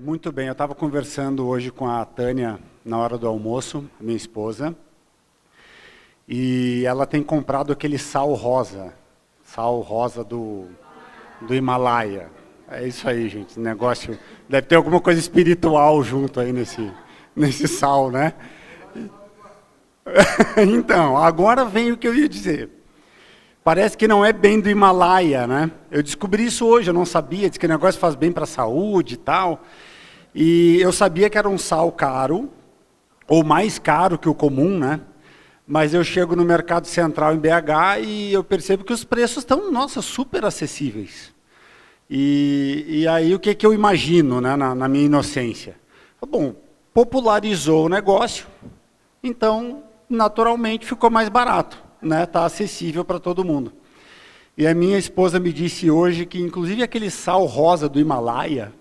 Muito bem, eu estava conversando hoje com a Tânia na hora do almoço, minha esposa, e ela tem comprado aquele sal rosa do Himalaia. É isso aí, gente, esse negócio, deve ter alguma coisa espiritual junto aí nesse sal, né? Então, agora vem o que eu ia dizer. Parece que não é bem do Himalaia, né? Eu descobri isso hoje, eu não sabia, diz que o negócio faz bem para a saúde e tal. E eu sabia que era um sal caro, ou mais caro que o comum, né? Mas eu chego no Mercado Central em BH e eu percebo que os preços estão, nossa, super acessíveis. E aí o que eu imagino, né, na minha inocência? Bom, popularizou o negócio, então naturalmente ficou mais barato. Está acessível para todo mundo. E a minha esposa me disse hoje que, inclusive, aquele sal rosa do Himalaia,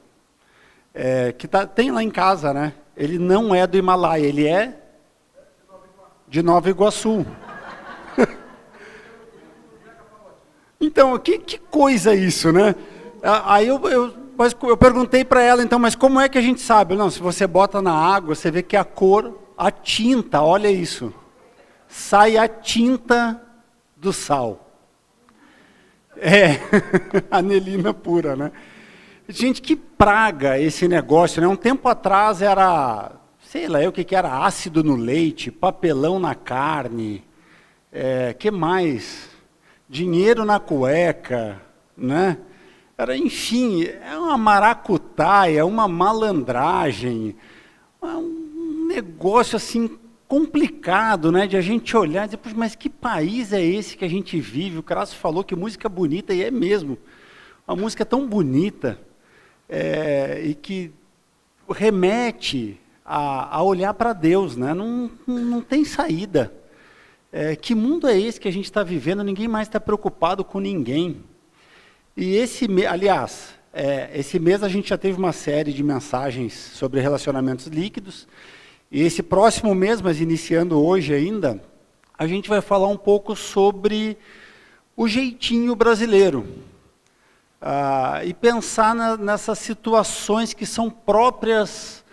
tem lá em casa, né? Ele não é do Himalaia, ele é de Nova Iguaçu. Então, que coisa isso, né? Aí eu perguntei para ela, então, mas como é que a gente sabe? Não, se você bota na água, você vê que a cor, a tinta, olha isso. Sai a tinta do sal. Anilina pura, né? Gente, que praga esse negócio, né? Um tempo atrás era, sei lá, o que era ácido no leite, papelão na carne, que mais? Dinheiro na cueca, né? Enfim, é uma maracutaia, uma malandragem, um negócio assim complicado, né, de a gente olhar e dizer, poxa, mas que país é esse que a gente vive? O Crasso falou que música bonita, e é mesmo. Uma música tão bonita, e que remete a olhar para Deus, né? Não tem saída. Que mundo é esse que a gente está vivendo? Ninguém mais está preocupado com ninguém. E esse mês a gente já teve uma série de mensagens sobre relacionamentos líquidos. E esse próximo mês, mas iniciando hoje ainda, a gente vai falar um pouco sobre o jeitinho brasileiro. E pensar nessas situações que são próprias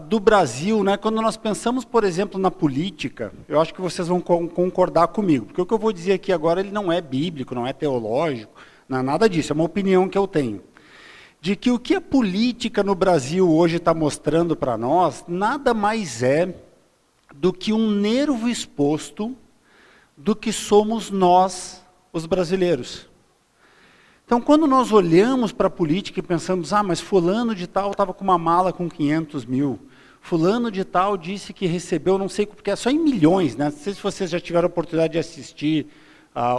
do Brasil, né? Quando nós pensamos, por exemplo, na política, eu acho que vocês vão concordar comigo, porque o que eu vou dizer aqui agora ele não é bíblico, não é teológico, não é nada disso, é uma opinião que eu tenho. De que o que a política no Brasil hoje está mostrando para nós, nada mais é do que um nervo exposto do que somos nós, os brasileiros. Então, quando nós olhamos para a política e pensamos, mas fulano de tal estava com uma mala com 500 mil, fulano de tal disse que recebeu, não sei, porque é só em milhões, né? Não sei se vocês já tiveram a oportunidade de assistir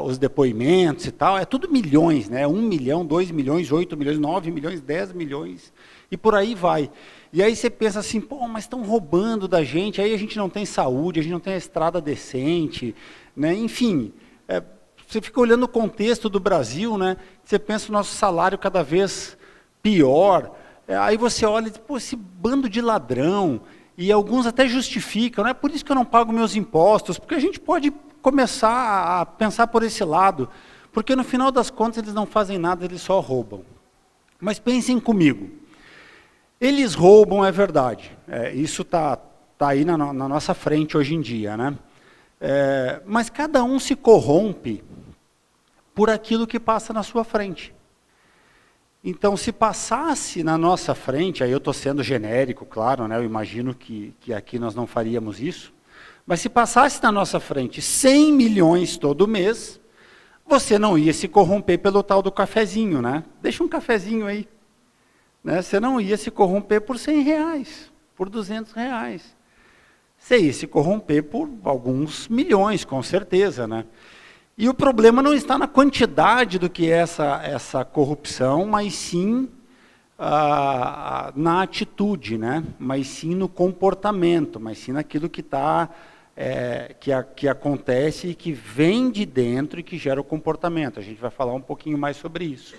os depoimentos e tal, é tudo milhões, né? 1 milhão, 2 milhões, 8 milhões, 9 milhões, 10 milhões, e por aí vai. E aí você pensa assim, mas estão roubando da gente, aí a gente não tem saúde, a gente não tem a estrada decente, né? Enfim, você fica olhando o contexto do Brasil, né? Você pensa o nosso salário cada vez pior, aí você olha e diz, esse bando de ladrão, e alguns até justificam, não é por isso que eu não pago meus impostos, porque a gente pode começar a pensar por esse lado, porque no final das contas eles não fazem nada, eles só roubam. Mas pensem comigo, eles roubam, é verdade, isso está aí na nossa frente hoje em dia, né? Mas cada um se corrompe por aquilo que passa na sua frente. Então, se passasse na nossa frente, aí eu estou sendo genérico, claro, né? Eu imagino que aqui nós não faríamos isso, mas se passasse na nossa frente 100 milhões todo mês, você não ia se corromper pelo tal do cafezinho, né? Deixa um cafezinho aí. Né? Você não ia se corromper por 100 reais, por 200 reais. Você ia se corromper por alguns milhões, com certeza, né? E o problema não está na quantidade do que é essa corrupção, mas sim na atitude, né? Mas sim no comportamento, mas sim naquilo que que acontece e que vem de dentro e que gera o comportamento. A gente vai falar um pouquinho mais sobre isso.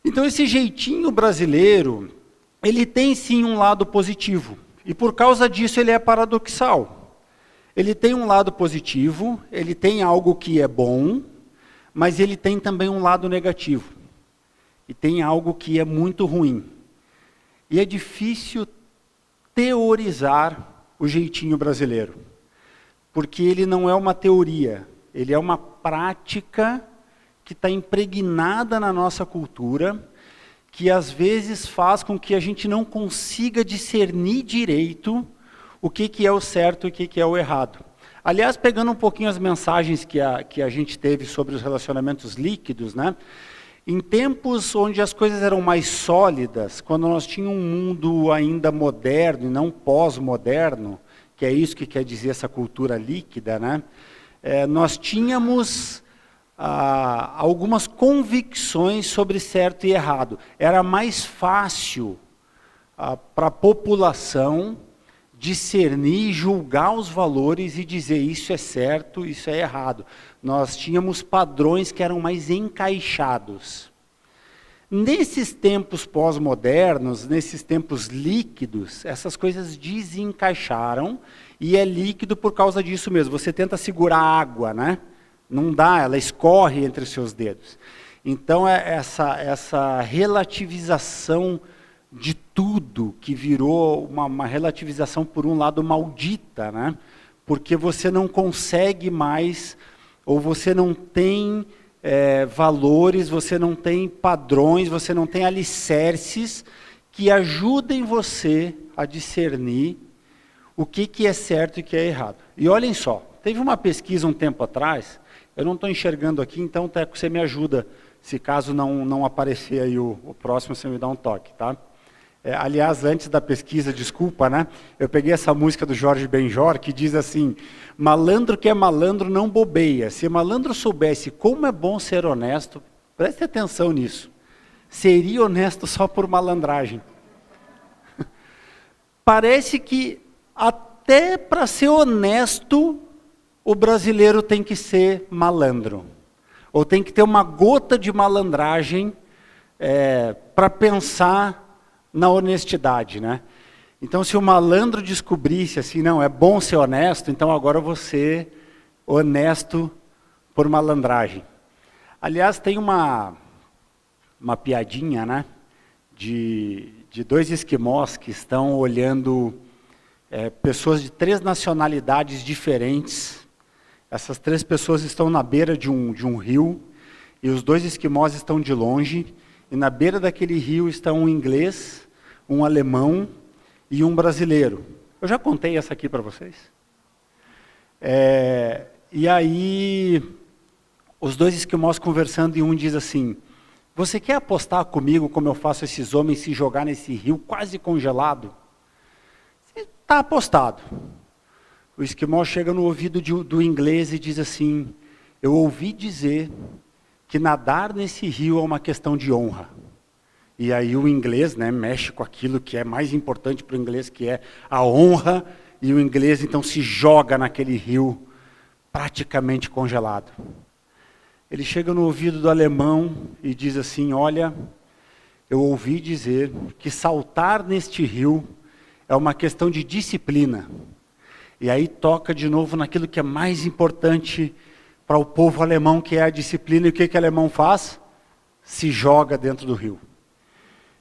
Então, esse jeitinho brasileiro, ele tem sim um lado positivo. E por causa disso ele é paradoxal. Ele tem um lado positivo, ele tem algo que é bom, mas ele tem também um lado negativo. E tem algo que é muito ruim. E é difícil teorizar o jeitinho brasileiro, porque ele não é uma teoria, ele é uma prática que está impregnada na nossa cultura, que às vezes faz com que a gente não consiga discernir direito o que é o certo e o que é o errado. Aliás, pegando um pouquinho as mensagens que a gente teve sobre os relacionamentos líquidos, né? Em tempos onde as coisas eram mais sólidas, quando nós tínhamos um mundo ainda moderno e não pós-moderno, que é isso que quer dizer essa cultura líquida, né? Nós tínhamos algumas convicções sobre certo e errado. Era mais fácil para a população discernir, julgar os valores e dizer isso é certo, isso é errado. Nós tínhamos padrões que eram mais encaixados. Nesses tempos pós-modernos, nesses tempos líquidos, essas coisas desencaixaram e é líquido por causa disso mesmo. Você tenta segurar a água, né? Não dá, ela escorre entre os seus dedos. Então, essa relativização de tudo, que virou uma relativização, por um lado, maldita, né? Porque você não consegue mais, ou você não tem valores, você não tem padrões, você não tem alicerces que ajudem você a discernir o que é certo e o que é errado. E olhem só, teve uma pesquisa um tempo atrás, eu não estou enxergando aqui, então Teco, você me ajuda, se caso não aparecer aí o próximo, você me dá um toque, tá? Aliás, antes da pesquisa, desculpa, né? Eu peguei essa música do Jorge Benjor, que diz assim, malandro que é malandro não bobeia. Se malandro soubesse como é bom ser honesto, preste atenção nisso, seria honesto só por malandragem. Parece que até para ser honesto, o brasileiro tem que ser malandro. Ou tem que ter uma gota de malandragem para pensar na honestidade, né? Então, se o malandro descobrisse assim, não, é bom ser honesto, então agora eu vou ser honesto por malandragem. Aliás, tem uma piadinha, né? De dois esquimós que estão olhando pessoas de 3 nacionalidades diferentes. Essas 3 pessoas estão na beira de um rio, e os 2 esquimós estão de longe, e na beira daquele rio está um inglês, um alemão e um brasileiro. Eu já contei essa aqui para vocês. E aí, os 2 esquimós conversando, e um diz assim, você quer apostar comigo como eu faço esses homens se jogar nesse rio quase congelado? Está apostado. O esquimó chega no ouvido do inglês e diz assim, eu ouvi dizer que nadar nesse rio é uma questão de honra. E aí o inglês, né, mexe com aquilo que é mais importante para o inglês, que é a honra, e o inglês então se joga naquele rio praticamente congelado. Ele chega no ouvido do alemão e diz assim, olha, eu ouvi dizer que saltar neste rio é uma questão de disciplina. E aí toca de novo naquilo que é mais importante para o povo alemão, que é a disciplina. E o que o alemão faz? Se joga dentro do rio.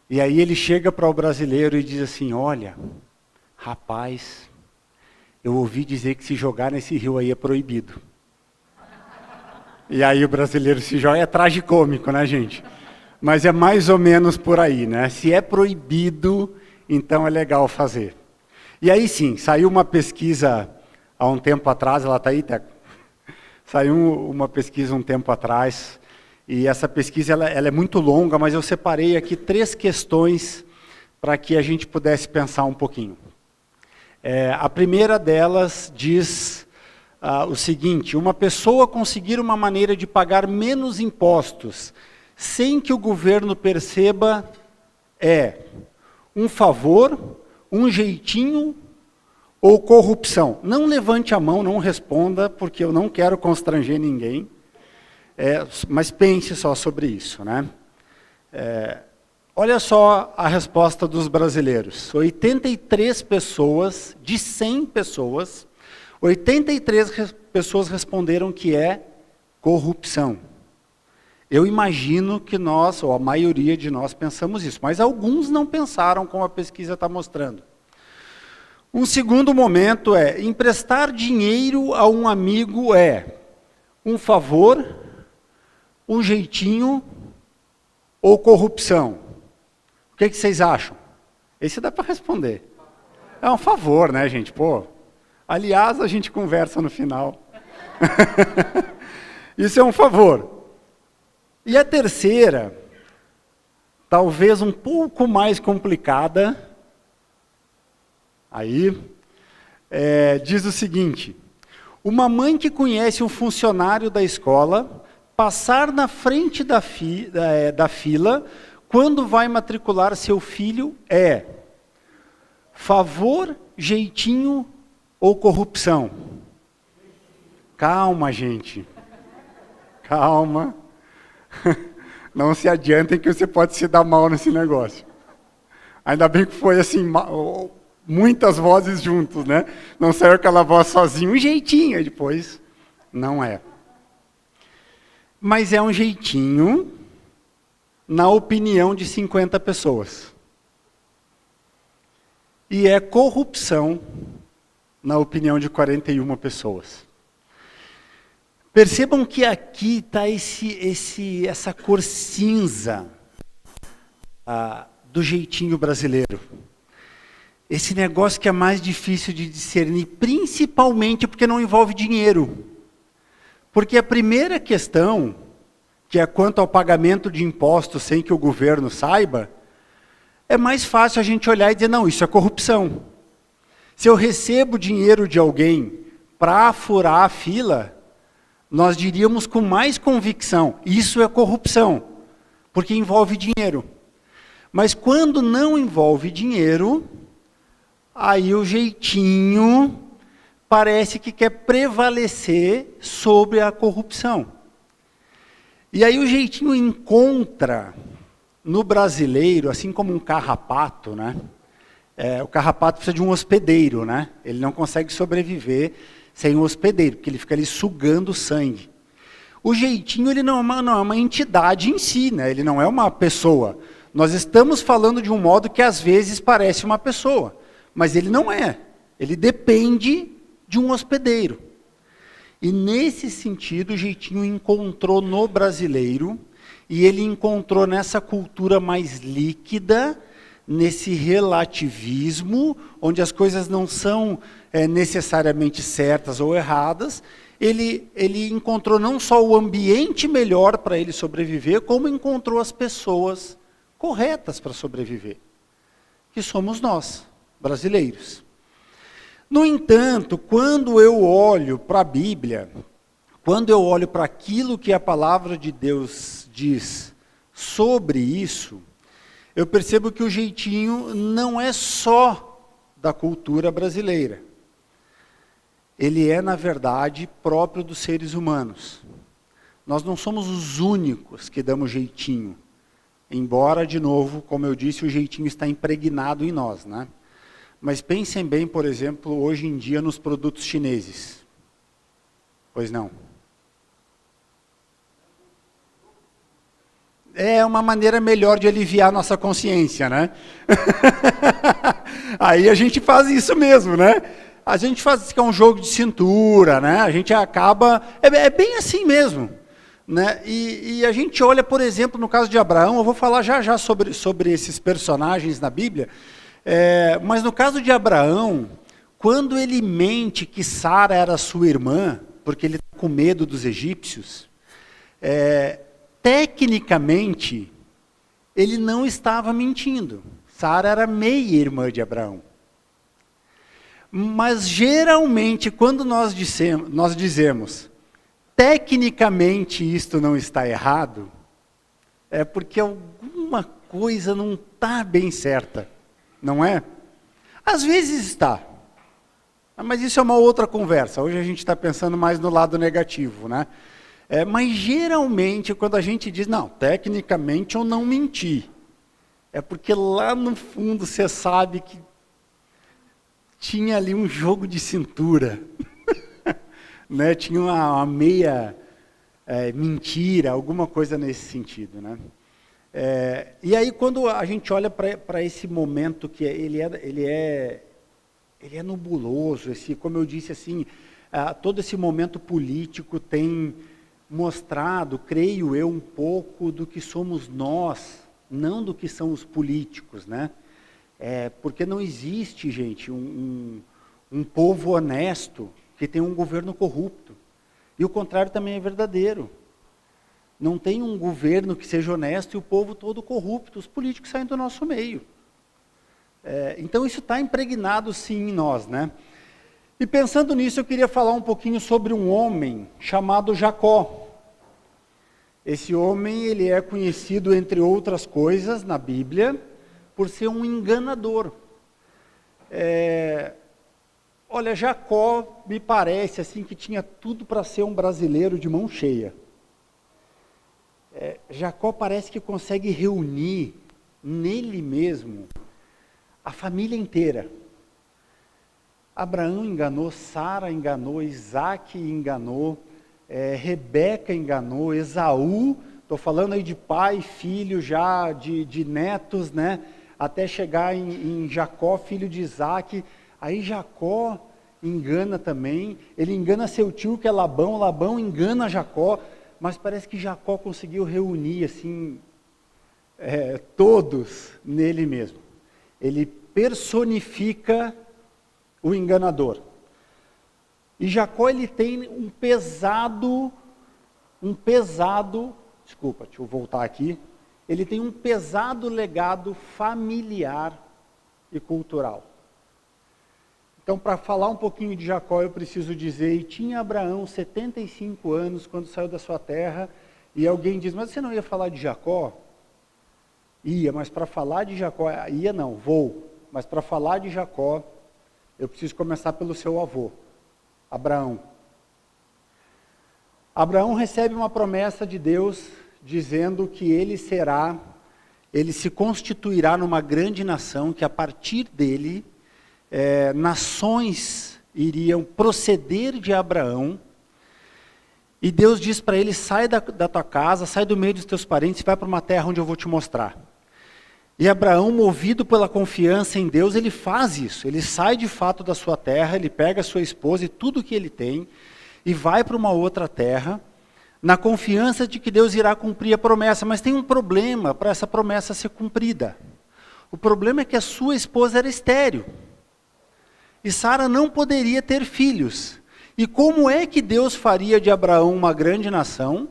E aí ele chega para o brasileiro e diz assim, olha, rapaz, eu ouvi dizer que se jogar nesse rio aí é proibido. E aí o brasileiro se joga, é tragicômico, né, gente? Mas é mais ou menos por aí, né? Se é proibido, então é legal fazer. E aí sim, saiu uma pesquisa há um tempo atrás, ela está aí, Teco? Saiu uma pesquisa um tempo atrás, e essa pesquisa ela é muito longa, mas eu separei aqui 3 questões para que a gente pudesse pensar um pouquinho. A primeira delas diz o seguinte, uma pessoa conseguir uma maneira de pagar menos impostos sem que o governo perceba um favor, um jeitinho ou corrupção. Não levante a mão, não responda, porque eu não quero constranger ninguém, mas pense só sobre isso, né? Olha só a resposta dos brasileiros. 83 pessoas, de 100 pessoas, 83 pessoas responderam que é corrupção. Eu imagino que nós, ou a maioria de nós, pensamos isso, mas alguns não pensaram, como a pesquisa está mostrando. Um segundo momento é, emprestar dinheiro a um amigo é um favor, um jeitinho ou corrupção? O que vocês acham? Esse dá para responder. É um favor, né, gente? Pô, aliás, a gente conversa no final. Isso é um favor. E a terceira, talvez um pouco mais complicada, aí, diz o seguinte: uma mãe que conhece um funcionário da escola passar na frente da fila quando vai matricular seu filho é favor, jeitinho ou corrupção? Calma, gente. Calma. Não se adiantem que você pode se dar mal nesse negócio. Ainda bem que foi assim, muitas vozes juntos, né? Não saiu aquela voz sozinha, um jeitinho, e depois não é. Mas é um jeitinho na opinião de 50 pessoas. E é corrupção na opinião de 41 pessoas. Percebam que aqui está essa cor cinza do jeitinho brasileiro. Esse negócio que é mais difícil de discernir, principalmente porque não envolve dinheiro. Porque a primeira questão, que é quanto ao pagamento de impostos sem que o governo saiba, é mais fácil a gente olhar e dizer, não, isso é corrupção. Se eu recebo dinheiro de alguém para furar a fila, nós diríamos com mais convicção, isso é corrupção, porque envolve dinheiro. Mas quando não envolve dinheiro, aí o jeitinho parece que quer prevalecer sobre a corrupção. E aí o jeitinho encontra no brasileiro, assim como um carrapato, né? O carrapato precisa de um hospedeiro, né? Ele não consegue sobreviver sem um hospedeiro, porque ele fica ali sugando sangue. O jeitinho, ele não é uma entidade em si, né? Ele não é uma pessoa. Nós estamos falando de um modo que às vezes parece uma pessoa, mas ele não é. Ele depende de um hospedeiro. E nesse sentido, o jeitinho encontrou no brasileiro, e ele encontrou nessa cultura mais líquida, nesse relativismo, onde as coisas não são necessariamente certas ou erradas, ele encontrou não só o ambiente melhor para ele sobreviver, como encontrou as pessoas corretas para sobreviver, que somos nós, brasileiros. No entanto, quando eu olho para a Bíblia, quando eu olho para aquilo que a palavra de Deus diz sobre isso, eu percebo que o jeitinho não é só da cultura brasileira. Ele é, na verdade, próprio dos seres humanos. Nós não somos os únicos que damos jeitinho. Embora, de novo, como eu disse, o jeitinho está impregnado em nós, né? Mas pensem bem, por exemplo, hoje em dia nos produtos chineses. Pois não. É uma maneira melhor de aliviar nossa consciência, né? Aí a gente faz isso mesmo, né? A gente faz isso que é um jogo de cintura, né? A gente acaba... É bem assim mesmo. Né? E a gente olha, por exemplo, no caso de Abraão, eu vou falar já sobre esses personagens na Bíblia, mas no caso de Abraão, quando ele mente que Sara era sua irmã, porque ele está com medo dos egípcios, tecnicamente, ele não estava mentindo. Sara era meia-irmã de Abraão. Mas, geralmente, quando nós dizemos, tecnicamente isto não está errado, é porque alguma coisa não está bem certa, não é? Às vezes está, mas isso é uma outra conversa. Hoje a gente está pensando mais no lado negativo, né? Mas geralmente quando a gente diz, não, tecnicamente eu não menti, é porque lá no fundo você sabe que tinha ali um jogo de cintura, né? Tinha uma meia mentira, alguma coisa nesse sentido, né? E aí quando a gente olha para esse momento que ele é nebuloso, como eu disse assim, todo esse momento político tem mostrado, creio eu, um pouco do que somos nós, não do que são os políticos, né? Porque não existe, gente, um povo honesto que tem um governo corrupto. E o contrário também é verdadeiro. Não tem um governo que seja honesto e o povo todo corrupto. Os políticos saem do nosso meio. Então isso está impregnado sim em nós, né? E pensando nisso, eu queria falar um pouquinho sobre um homem chamado Jacó. Esse homem, ele é conhecido, entre outras coisas, na Bíblia, por ser um enganador. Olha, Jacó me parece assim que tinha tudo para ser um brasileiro de mão cheia. Jacó parece que consegue reunir nele mesmo a família inteira. Abraão enganou, Sara enganou, Isaac enganou, Rebeca enganou, Esaú, estou falando aí de pai, filho já, de netos, né? Até chegar em Jacó, filho de Isaac. Aí Jacó engana também, ele engana seu tio que é Labão, Labão engana Jacó, mas parece que Jacó conseguiu reunir assim, todos nele mesmo. Ele personifica o enganador. E Jacó, ele tem um pesado, desculpa, deixa eu voltar aqui, ele tem um pesado legado familiar e cultural. Então, para falar um pouquinho de Jacó, eu preciso dizer, e tinha Abraão 75 anos quando saiu da sua terra, e alguém diz, mas você não ia falar de Jacó? Ia, mas para falar de Jacó, vou, mas para falar de Jacó, eu preciso começar pelo seu avô, Abraão. Abraão recebe uma promessa de Deus, dizendo que ele se constituirá numa grande nação, que a partir dele, nações iriam proceder de Abraão, e Deus diz para ele, sai da tua casa, sai do meio dos teus parentes, e vai para uma terra onde eu vou te mostrar. E Abraão, movido pela confiança em Deus, ele faz isso, ele sai de fato da sua terra, ele pega a sua esposa e tudo que ele tem, e vai para uma outra terra, na confiança de que Deus irá cumprir a promessa, mas tem um problema para essa promessa ser cumprida. O problema é que a sua esposa era estéril. E Sara não poderia ter filhos. E como é que Deus faria de Abraão uma grande nação,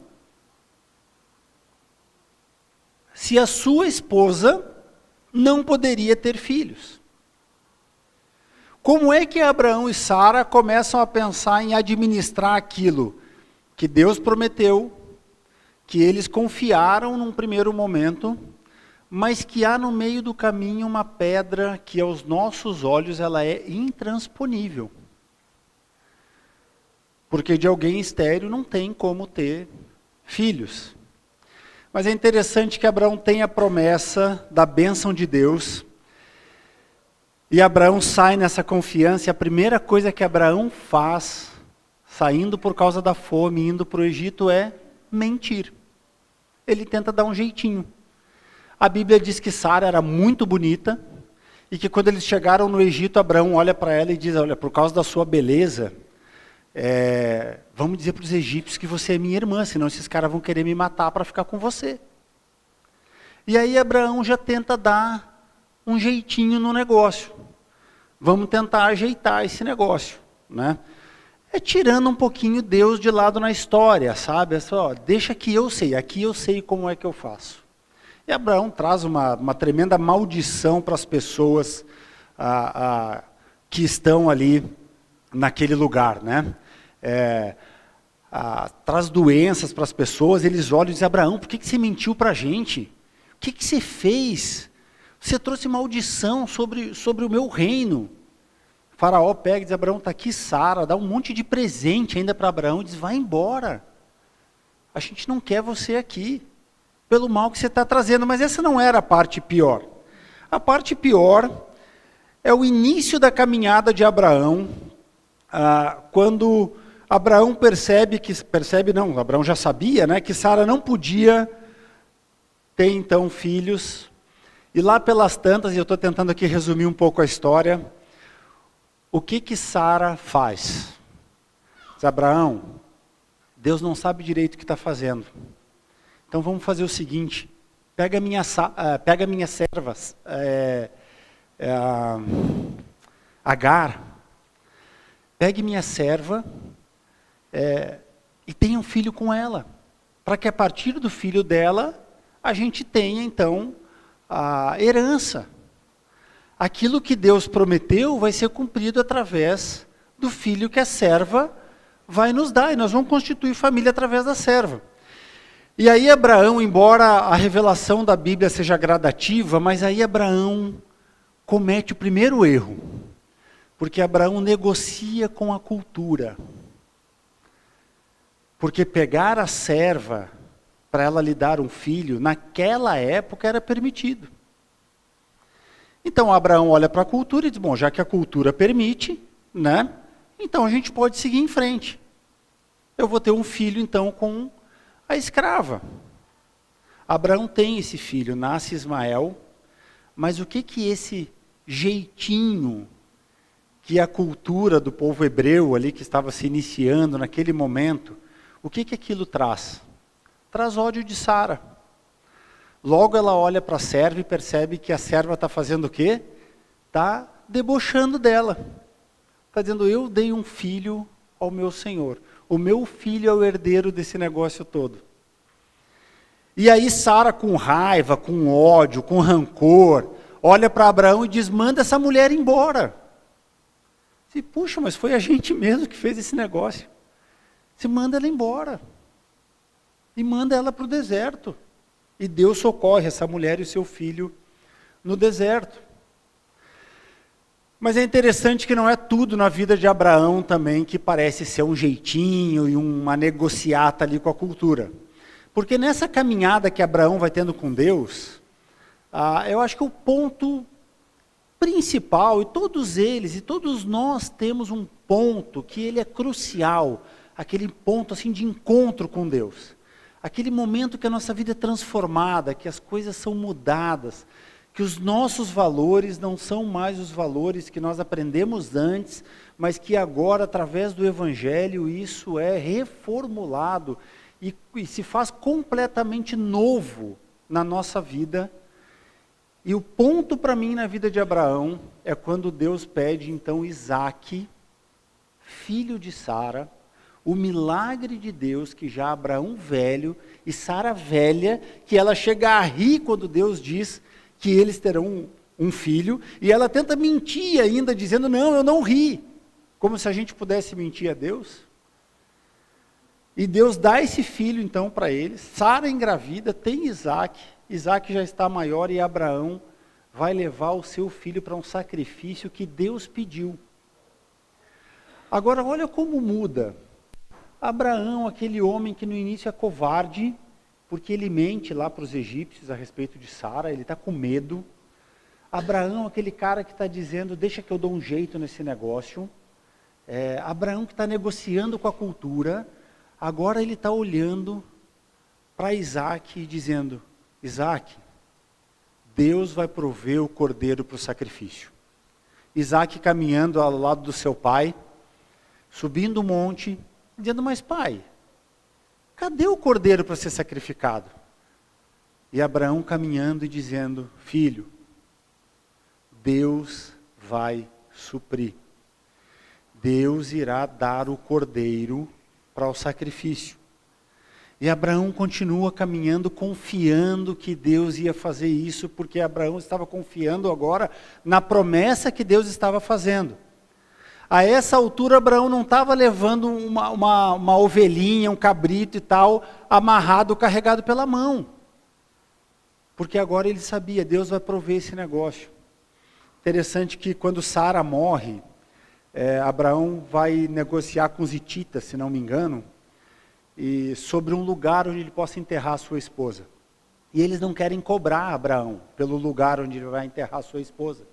se a sua esposa não poderia ter filhos? Como é que Abraão e Sara começam a pensar em administrar aquilo que Deus prometeu, que eles confiaram num primeiro momento, mas que há no meio do caminho uma pedra que aos nossos olhos ela é intransponível. Porque de alguém estéril não tem como ter filhos. Mas é interessante que Abraão tem a promessa da bênção de Deus, e Abraão sai nessa confiança, e a primeira coisa que Abraão faz, saindo por causa da fome, indo para o Egito, é mentir. Ele tenta dar um jeitinho. A Bíblia diz que Sara era muito bonita, e que quando eles chegaram no Egito, Abraão olha para ela e diz, olha, por causa da sua beleza, vamos dizer para os egípcios que você é minha irmã, senão esses caras vão querer me matar para ficar com você. E aí Abraão já tenta dar um jeitinho no negócio. Vamos tentar ajeitar esse negócio, né? Tirando um pouquinho Deus de lado na história, sabe? Deixa que eu sei, aqui eu sei como é que eu faço. E Abraão traz uma tremenda maldição para as pessoas que estão ali naquele lugar, né? Traz doenças para as pessoas, eles olham e dizem, Abraão, por que você mentiu para a gente? O que você fez? Você trouxe maldição sobre o meu reino. O faraó pega e diz, Abraão, está aqui Sara, dá um monte de presente ainda para Abraão, e diz, vai embora. A gente não quer você aqui, pelo mal que você está trazendo. Mas essa não era a parte pior. A parte pior é o início da caminhada de Abraão, quando Abraão Abraão já sabia, né, que Sara não podia ter então filhos. E lá pelas tantas, e eu estou tentando aqui resumir um pouco a história, o que Sara faz? Diz, Abraão, Deus não sabe direito o que está fazendo. Então vamos fazer o seguinte, pega minhas servas, Agar, pegue minha serva e tenha um filho com ela, para que a partir do filho dela, a gente tenha então a herança. Aquilo que Deus prometeu vai ser cumprido através do filho que a serva vai nos dar, e nós vamos constituir família através da serva. E aí Abraão, embora a revelação da Bíblia seja gradativa, mas aí Abraão comete o primeiro erro, porque Abraão negocia com a cultura. Porque pegar a serva para ela lhe dar um filho, naquela época era permitido. Então Abraão olha para a cultura e diz, bom, já que a cultura permite, né, então a gente pode seguir em frente. Eu vou ter um filho então com a escrava. Abraão tem esse filho, nasce Ismael, mas o que esse jeitinho que a cultura do povo hebreu ali, que estava se iniciando naquele momento, o que aquilo traz? Traz ódio de Sara. Logo ela olha para a serva e percebe que a serva está fazendo o quê? Está debochando dela. Está dizendo, eu dei um filho ao meu senhor. O meu filho é o herdeiro desse negócio todo. E aí Sara, com raiva, com ódio, com rancor, olha para Abraão e diz, manda essa mulher embora. E, puxa, mas foi a gente mesmo que fez esse negócio. Você manda ela embora. E manda ela para o deserto. E Deus socorre essa mulher e o seu filho no deserto. Mas é interessante que não é tudo na vida de Abraão também que parece ser um jeitinho e uma negociata ali com a cultura. Porque nessa caminhada que Abraão vai tendo com Deus, eu acho que o ponto principal, e todos eles, e todos nós temos um ponto que ele é crucial, aquele ponto assim de encontro com Deus. Aquele momento que a nossa vida é transformada, que as coisas são mudadas, que os nossos valores não são mais os valores que nós aprendemos antes, mas que agora, através do Evangelho, isso é reformulado e se faz completamente novo na nossa vida. E o ponto para mim na vida de Abraão é quando Deus pede então Isaque, filho de Sara, o milagre de Deus que já Abraão velho e Sara velha, que ela chega a rir quando Deus diz que eles terão um filho, e ela tenta mentir ainda, dizendo, não, eu não ri, como se a gente pudesse mentir a Deus. E Deus dá esse filho então para eles, Sara engravida, tem Isaque já está maior e Abraão vai levar o seu filho para um sacrifício que Deus pediu. Agora olha como muda. Abraão, aquele homem que no início é covarde, porque ele mente lá para os egípcios a respeito de Sara, ele está com medo. Abraão, aquele cara que está dizendo, deixa que eu dou um jeito nesse negócio. Abraão que está negociando com a cultura, agora ele está olhando para Isaque e dizendo, Isaque, Deus vai prover o cordeiro para o sacrifício. Isaque caminhando ao lado do seu pai, subindo o monte, dizendo, mas pai, cadê o cordeiro para ser sacrificado? E Abraão caminhando e dizendo, filho, Deus vai suprir. Deus irá dar o cordeiro para o sacrifício. E Abraão continua caminhando, confiando que Deus ia fazer isso, porque Abraão estava confiando agora na promessa que Deus estava fazendo. A essa altura, Abraão não estava levando uma ovelhinha, um cabrito e tal, amarrado, carregado pela mão. Porque agora ele sabia, Deus vai prover esse negócio. Interessante que quando Sara morre, Abraão vai negociar com os hititas, se não me engano, e sobre um lugar onde ele possa enterrar a sua esposa. E eles não querem cobrar Abraão pelo lugar onde ele vai enterrar a sua esposa.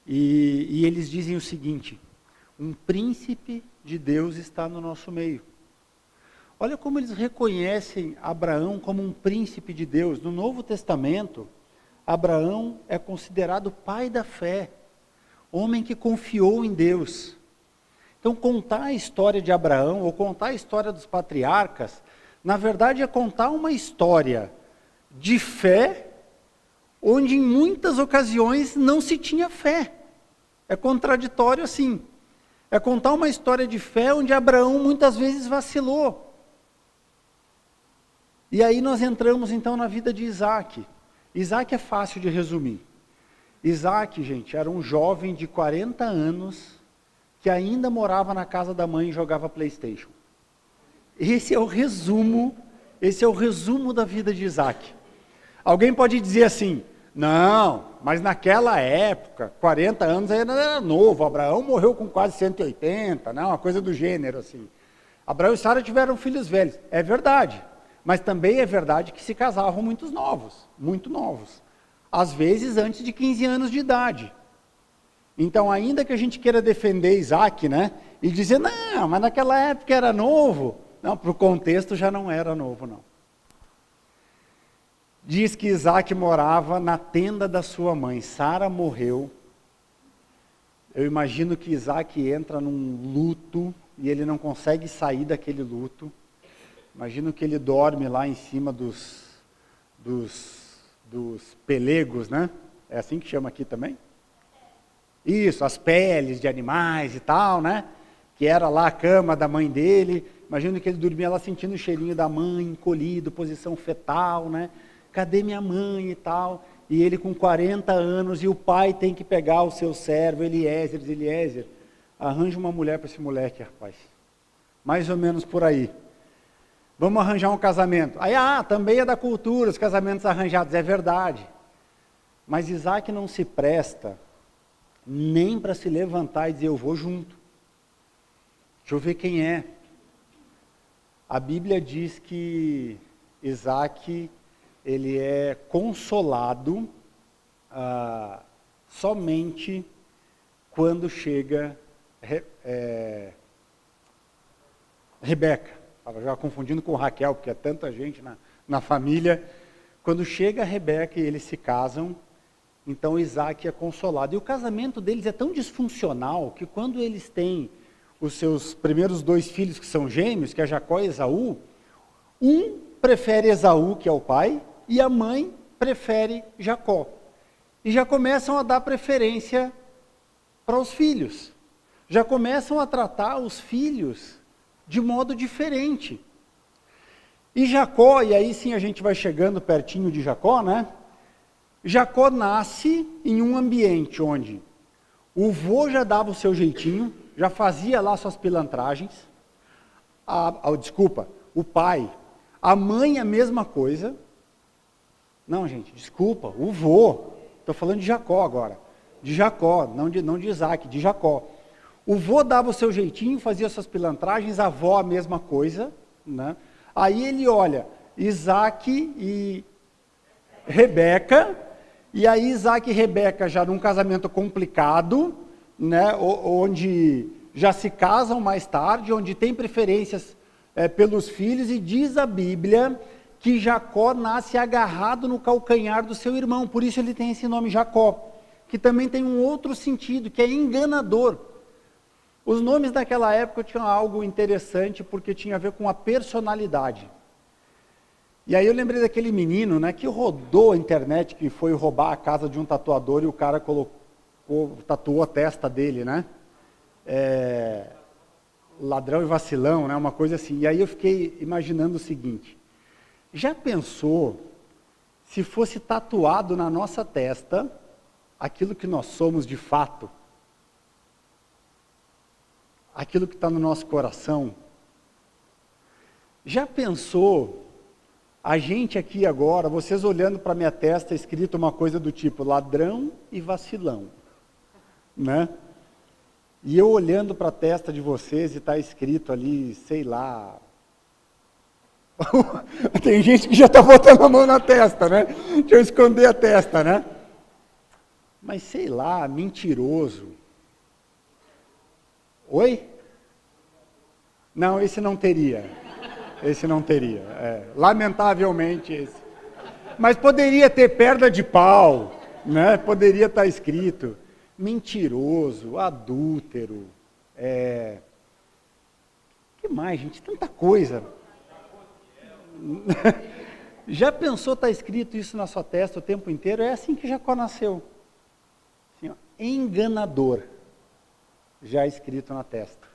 E eles dizem o seguinte, um príncipe de Deus está no nosso meio. Olha como eles reconhecem Abraão como um príncipe de Deus. No Novo Testamento, Abraão é considerado pai da fé, homem que confiou em Deus. Então, contar a história de Abraão, ou contar a história dos patriarcas, na verdade é contar uma história de fé, onde em muitas ocasiões não se tinha fé. É contraditório assim. É contar uma história de fé onde Abraão muitas vezes vacilou. E aí nós entramos então na vida de Isaac. Isaac é fácil de resumir. Isaac, gente, era um jovem de 40 anos que ainda morava na casa da mãe e jogava PlayStation. Esse é o resumo da vida de Isaac. Alguém pode dizer assim, não, mas naquela época, 40 anos ainda era novo, Abraão morreu com quase 180, né? Uma coisa do gênero assim. Abraão e Sara tiveram filhos velhos, é verdade, mas também é verdade que se casavam muito novos, às vezes antes de 15 anos de idade. Então, ainda que a gente queira defender Isaac, né, e dizer, não, mas naquela época era novo, não, para o contexto já não era novo, não. Diz que Isaac morava na tenda da sua mãe. Sara morreu. Eu imagino que Isaac entra num luto e ele não consegue sair daquele luto. Imagino que ele dorme lá em cima dos pelegos, né? É assim que chama aqui também? Isso, as peles de animais e tal, né? Que era lá a cama da mãe dele. Imagino que ele dormia lá sentindo o cheirinho da mãe, encolhido, posição fetal, né? Cadê minha mãe e tal? E ele com 40 anos, e o pai tem que pegar o seu servo, Eliezer, arranja uma mulher para esse moleque, rapaz. Mais ou menos por aí. Vamos arranjar um casamento. Aí, também é da cultura, os casamentos arranjados, é verdade. Mas Isaac não se presta nem para se levantar e dizer, eu vou junto. Deixa eu ver quem é. A Bíblia diz que Isaac, ele é consolado somente quando chega Rebeca. Estava já confundindo com Raquel, porque é tanta gente na família. Quando chega Rebeca e eles se casam, então Isaac é consolado. E o casamento deles é tão disfuncional que quando eles têm os seus primeiros 2 filhos, que são gêmeos, que é Jacó e Esaú, um prefere Esaú, que é o pai, e a mãe prefere Jacó. E já começam a dar preferência para os filhos. Já começam a tratar os filhos de modo diferente. E Jacó, e aí sim a gente vai chegando pertinho de Jacó, né? Jacó nasce em um ambiente onde o vô já dava o seu jeitinho, já fazia lá suas pilantragens. O pai. A mãe a mesma coisa. Não, gente, desculpa, o vô. Estou falando de Jacó agora. De Jacó, não de Isaac, de Jacó. O vô dava o seu jeitinho, fazia suas pilantragens, a avó a mesma coisa, né? Aí ele olha, Isaac e Rebeca, e aí Isaac e Rebeca já num casamento complicado, né? Onde já se casam mais tarde, onde tem preferências pelos filhos, e diz a Bíblia que Jacó nasce agarrado no calcanhar do seu irmão, por isso ele tem esse nome Jacó, que também tem um outro sentido, que é enganador. Os nomes daquela época tinham algo interessante, porque tinha a ver com a personalidade. E aí eu lembrei daquele menino, né, que rodou a internet, que foi roubar a casa de um tatuador, e o cara tatuou a testa dele, né? Ladrão e vacilão, né? Uma coisa assim. E aí eu fiquei imaginando o seguinte, já pensou se fosse tatuado na nossa testa aquilo que nós somos de fato? Aquilo que está no nosso coração? Já pensou, a gente aqui agora, vocês olhando para minha testa, escrito uma coisa do tipo, ladrão e vacilão, né? E eu olhando para a testa de vocês e está escrito ali, sei lá... Tem gente que já está botando a mão na testa, né? Deixa eu esconder a testa, né? Mas sei lá, mentiroso. Oi? Não, esse não teria. Esse não teria. Lamentavelmente esse. Mas poderia ter perna de pau, né? Poderia estar escrito mentiroso, adúltero. Que mais, gente? Tanta coisa. Já pensou estar escrito isso na sua testa o tempo inteiro? É assim que Jacó nasceu. Assim, ó, enganador. Já escrito na testa.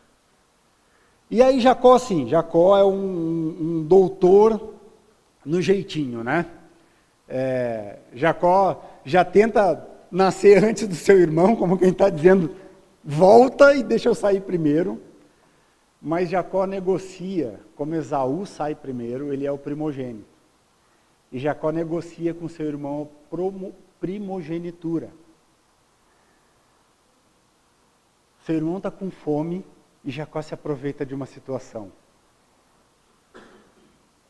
E aí Jacó, sim, Jacó é um doutor no jeitinho, né? Jacó já tenta nascer antes do seu irmão, como quem está dizendo, volta e deixa eu sair primeiro. Mas Jacó negocia, como Esaú sai primeiro, ele é o primogênito. E Jacó negocia com seu irmão primogenitura. Seu irmão está com fome e Jacó se aproveita de uma situação.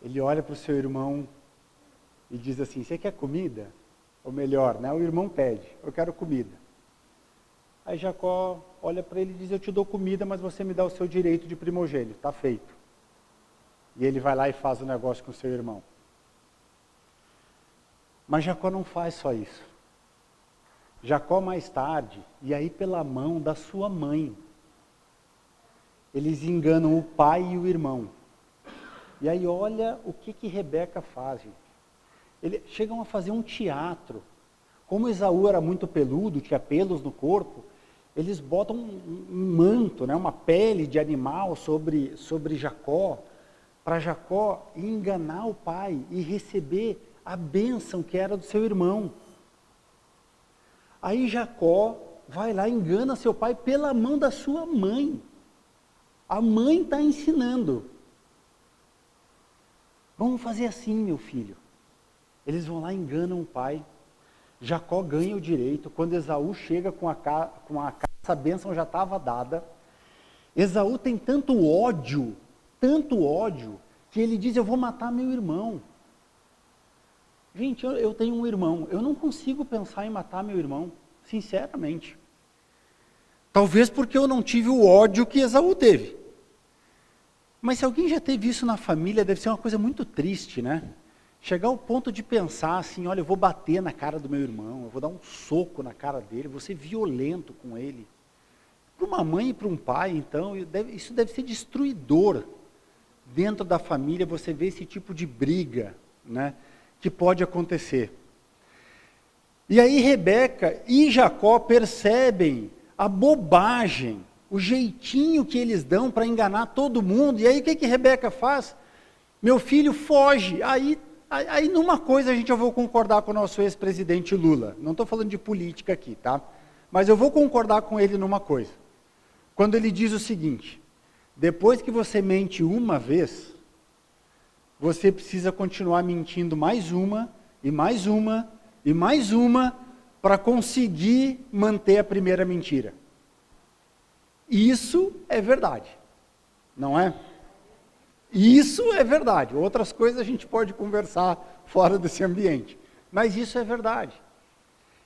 Ele olha para o seu irmão e diz assim, você quer comida? Ou melhor, né? O irmão pede, eu quero comida. Aí Jacó olha para ele e diz, eu te dou comida, mas você me dá o seu direito de primogênito, está feito. E ele vai lá e faz o negócio com o seu irmão. Mas Jacó não faz só isso. Jacó mais tarde, e aí pela mão da sua mãe, eles enganam o pai e o irmão. E aí olha o que Rebeca faz, gente. Eles chegam a fazer um teatro. Como Esaú era muito peludo, tinha pelos no corpo, eles botam um manto, né, uma pele de animal sobre Jacó, para Jacó enganar o pai e receber a bênção que era do seu irmão. Aí Jacó vai lá e engana seu pai pela mão da sua mãe. A mãe está ensinando. Vamos fazer assim, meu filho. Eles vão lá e enganam o pai. Jacó ganha o direito. Quando Esaú chega com a caça, a bênção já estava dada. Esaú tem tanto ódio, que ele diz, eu vou matar meu irmão. Gente, eu tenho um irmão, eu não consigo pensar em matar meu irmão, sinceramente. Talvez porque eu não tive o ódio que Esaú teve. Mas se alguém já teve isso na família, deve ser uma coisa muito triste, né? Chegar ao ponto de pensar assim, olha, eu vou bater na cara do meu irmão, eu vou dar um soco na cara dele, vou ser violento com ele. Para uma mãe e para um pai, então, isso deve ser destruidor. Dentro da família, você vê esse tipo de briga, né, que pode acontecer. E aí Rebeca e Jacó percebem a bobagem, o jeitinho que eles dão para enganar todo mundo. E aí o que Rebeca faz? Meu filho foge. Aí numa coisa eu vou concordar com o nosso ex-presidente Lula. Não estou falando de política aqui, tá? Mas eu vou concordar com ele numa coisa. Quando ele diz o seguinte, depois que você mente uma vez, você precisa continuar mentindo mais uma, e mais uma, e mais uma, para conseguir manter a primeira mentira. Isso é verdade, não é? Isso é verdade. Outras coisas a gente pode conversar fora desse ambiente, mas isso é verdade.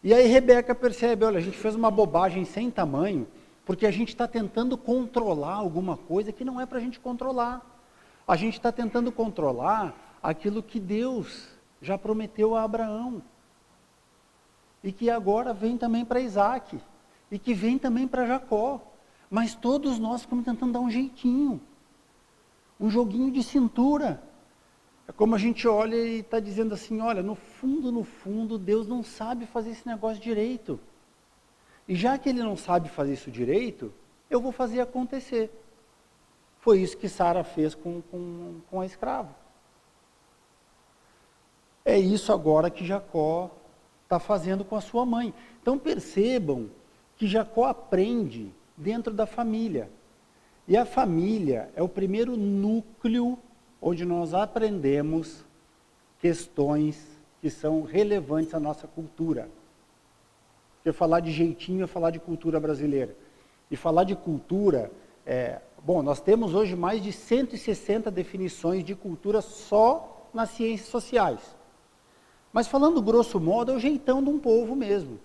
E aí Rebeca percebe, olha, a gente fez uma bobagem sem tamanho, porque a gente está tentando controlar alguma coisa que não é para a gente controlar. A gente está tentando controlar aquilo que Deus já prometeu a Abraão. E que agora vem também para Isaac. E que vem também para Jacó. Mas todos nós ficamos tentando dar um jeitinho. Um joguinho de cintura. É como a gente olha e está dizendo assim, olha, no fundo, Deus não sabe fazer esse negócio direito. E já que Ele não sabe fazer isso direito, eu vou fazer acontecer. Foi isso que Sara fez com a escrava. É isso agora que Jacó está fazendo com a sua mãe. Então percebam que Jacó aprende dentro da família. E a família é o primeiro núcleo onde nós aprendemos questões que são relevantes à nossa cultura. Porque falar de jeitinho é falar de cultura brasileira. E falar de cultura bom, nós temos hoje mais de 160 definições de cultura só nas ciências sociais. Mas falando grosso modo, é o jeitão de um povo mesmo.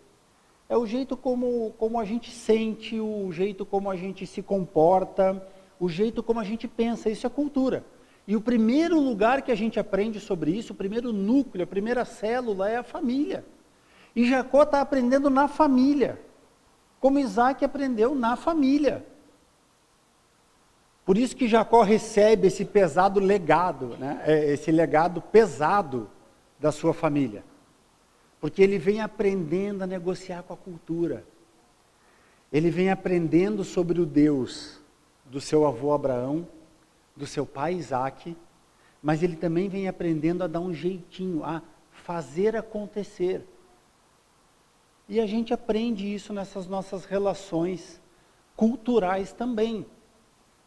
É o jeito como a gente sente, o jeito como a gente se comporta, o jeito como a gente pensa, isso é cultura. E o primeiro lugar que a gente aprende sobre isso, o primeiro núcleo, a primeira célula é a família. E Jacó está aprendendo na família, como Isaac aprendeu na família. Por isso que Jacó recebe esse pesado legado, né? Esse legado pesado da sua família. Porque ele vem aprendendo a negociar com a cultura. Ele vem aprendendo sobre o Deus do seu avô Abraão, do seu pai Isaac, mas ele também vem aprendendo a dar um jeitinho, a fazer acontecer. E a gente aprende isso nessas nossas relações culturais também.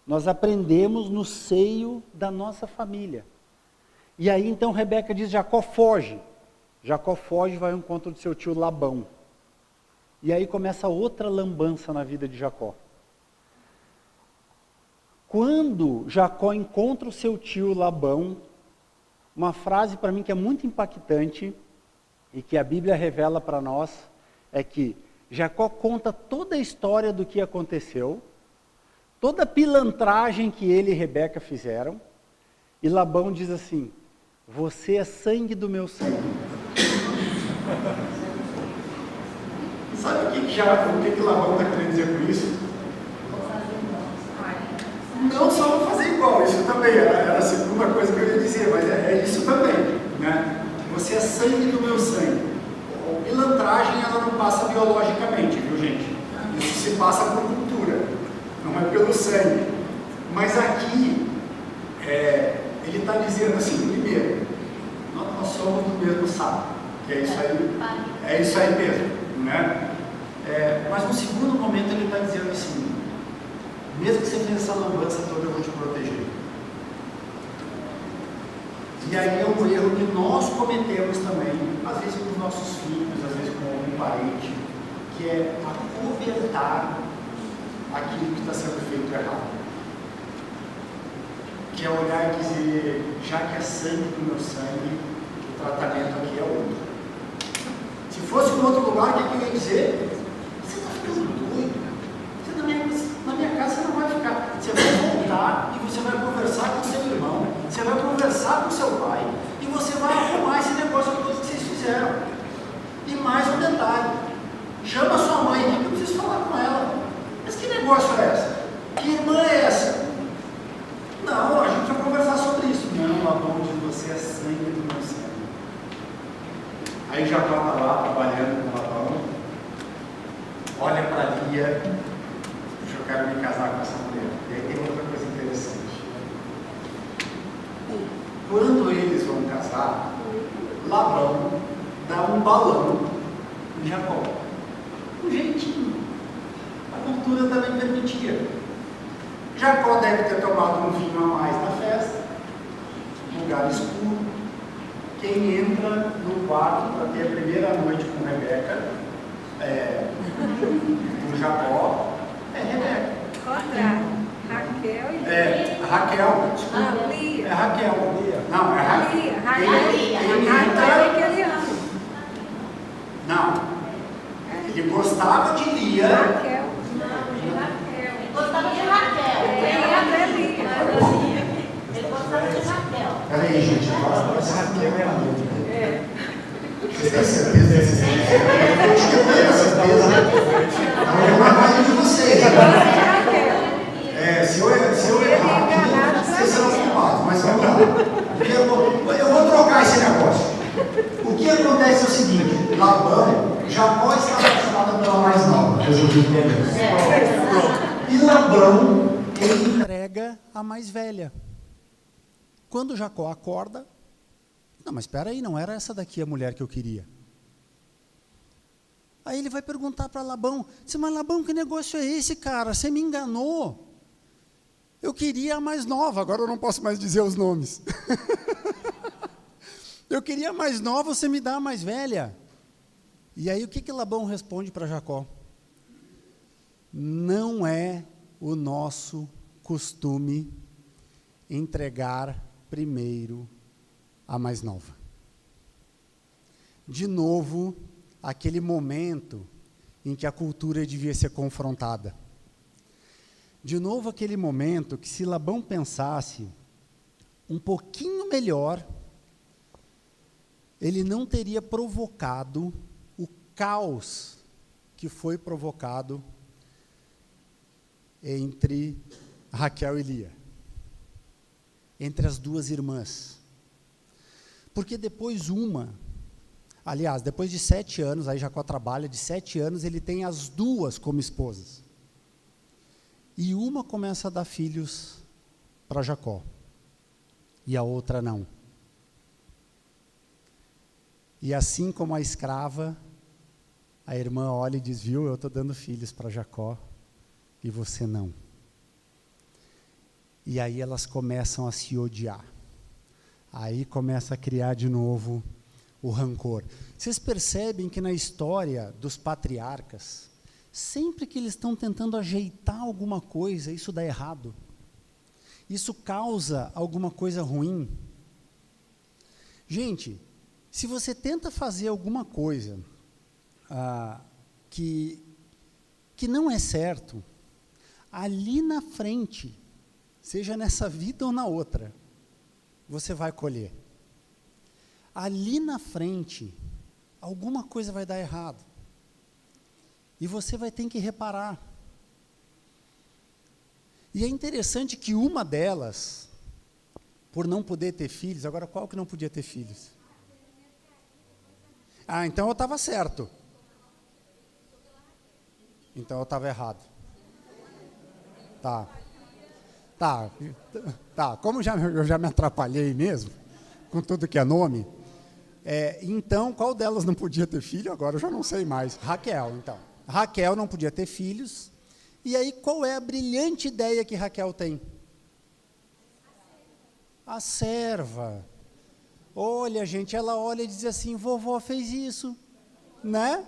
Nós aprendemos no seio da nossa família. E aí então Rebeca diz, Jacó foge. Jacó foge e vai ao encontro do seu tio Labão. E aí começa outra lambança na vida de Jacó. Quando Jacó encontra o seu tio Labão, uma frase para mim que é muito impactante e que a Bíblia revela para nós, é que Jacó conta toda a história do que aconteceu, toda a pilantragem que ele e Rebeca fizeram, e Labão diz assim, você é sangue do meu sangue. Sabe o que Labão está querendo dizer com isso? Não só vou fazer igual, isso também era a segunda coisa que eu ia dizer, mas é isso também, né? Você é sangue do meu sangue. A pilantragem, ela não passa biologicamente, viu gente? Isso se passa por cultura, não é pelo sangue. Mas aqui, ele está dizendo assim, primeiro, nós somos do mesmo saco, que é isso aí mesmo, né? Mas no segundo momento ele está dizendo assim, mesmo que você fez essa lambança toda, eu vou te proteger. E aí é um erro que nós cometemos também, às vezes com os nossos filhos, às vezes com algum parente, que é acobertar aquilo que está sendo feito errado. Que é olhar e dizer, já que é sangue do meu sangue, o tratamento aqui é outro. Se fosse em outro lugar, o que eu ia dizer? Você está ficando doido. Na minha casa você não vai ficar. Você vai voltar e você vai conversar com o seu irmão, você vai conversar com o seu pai, e você vai arrumar esse negócio todo que vocês fizeram. E mais um detalhe, chama a sua mãe aqui que eu preciso falar com ela. Mas que negócio é essa? Que irmã é essa? Não, a gente vai conversar sobre isso. Não, Labão diz, você é sangue do meu sangue. Aí Jacó está lá trabalhando com Labão, olha para Lia, eu quero me casar com essa mulher. E aí tem outra coisa interessante. Quando eles vão casar, Labão dá um balão em Jacó. Um jeitinho. A cultura também permitia. Jacó deve ter tomado um vinho a mais na festa, lugar escuro. Quem entra no quarto para ter a primeira noite com Rebeca, com Jacó, é Rebeca. Contrário. Raquel e Raquel, desculpa. Lia. É Raquel. Não, é Raquel. Lia. Quem Raquel é que entra... ele ama. Não. Ele gostava de Lia. Raquel. Gostava de Raquel. Ele gostava de Raquel. Peraí, gente, essa Raquel é a minha. Vocês têm certeza desse certeza? Eu tinha plena certeza. Não é uma coisa de vocês. Se eu errar aqui, vocês serão culpados, mas vamos lá. Eu vou trocar esse negócio. O que acontece é o seguinte, Labão, Jacó está apaixonado pela mais nova. Resolvi entender. E Labão, ele entrega a mais velha. Quando Jacó acorda, não, mas espera aí, não era essa daqui a mulher que eu queria. Aí ele vai perguntar para Labão, mas Labão, que negócio é esse, cara? Você me enganou. Eu queria a mais nova, agora eu não posso mais dizer os nomes. Eu queria a mais nova, você me dá a mais velha. E aí o que Labão responde para Jacó? Não é o nosso costume entregar primeiro a mais nova. De novo, aquele momento em que a cultura devia ser confrontada. de novo aquele momento que, se Labão pensasse um pouquinho melhor, ele não teria provocado o caos que foi provocado entre Raquel e Lia, entre as duas irmãs. Porque depois depois de 7 anos, aí Jacó trabalha, de 7 anos, ele tem as duas como esposas. E uma começa a dar filhos para Jacó, e a outra não. E assim como a escrava, a irmã olha e diz, viu, eu estou dando filhos para Jacó, e você não. E aí elas começam a se odiar. Aí começa a criar de novo o rancor. Vocês percebem que na história dos patriarcas, sempre que eles estão tentando ajeitar alguma coisa, isso dá errado. Isso causa alguma coisa ruim. Gente, se você tenta fazer alguma coisa que não é certo, ali na frente, seja nessa vida ou na outra, você vai colher. Ali na frente, alguma coisa vai dar errado. E você vai ter que reparar. E é interessante que uma delas, por não poder ter filhos, agora qual que não podia ter filhos? Então eu estava certo. Então eu estava errado. Tá, como eu já me atrapalhei mesmo, com tudo que é nome, então qual delas não podia ter filho? Agora eu já não sei mais. Raquel, então. Raquel não podia ter filhos, e aí qual é a brilhante ideia que Raquel tem? A serva. Olha, gente, ela olha e diz assim, vovó fez isso, né?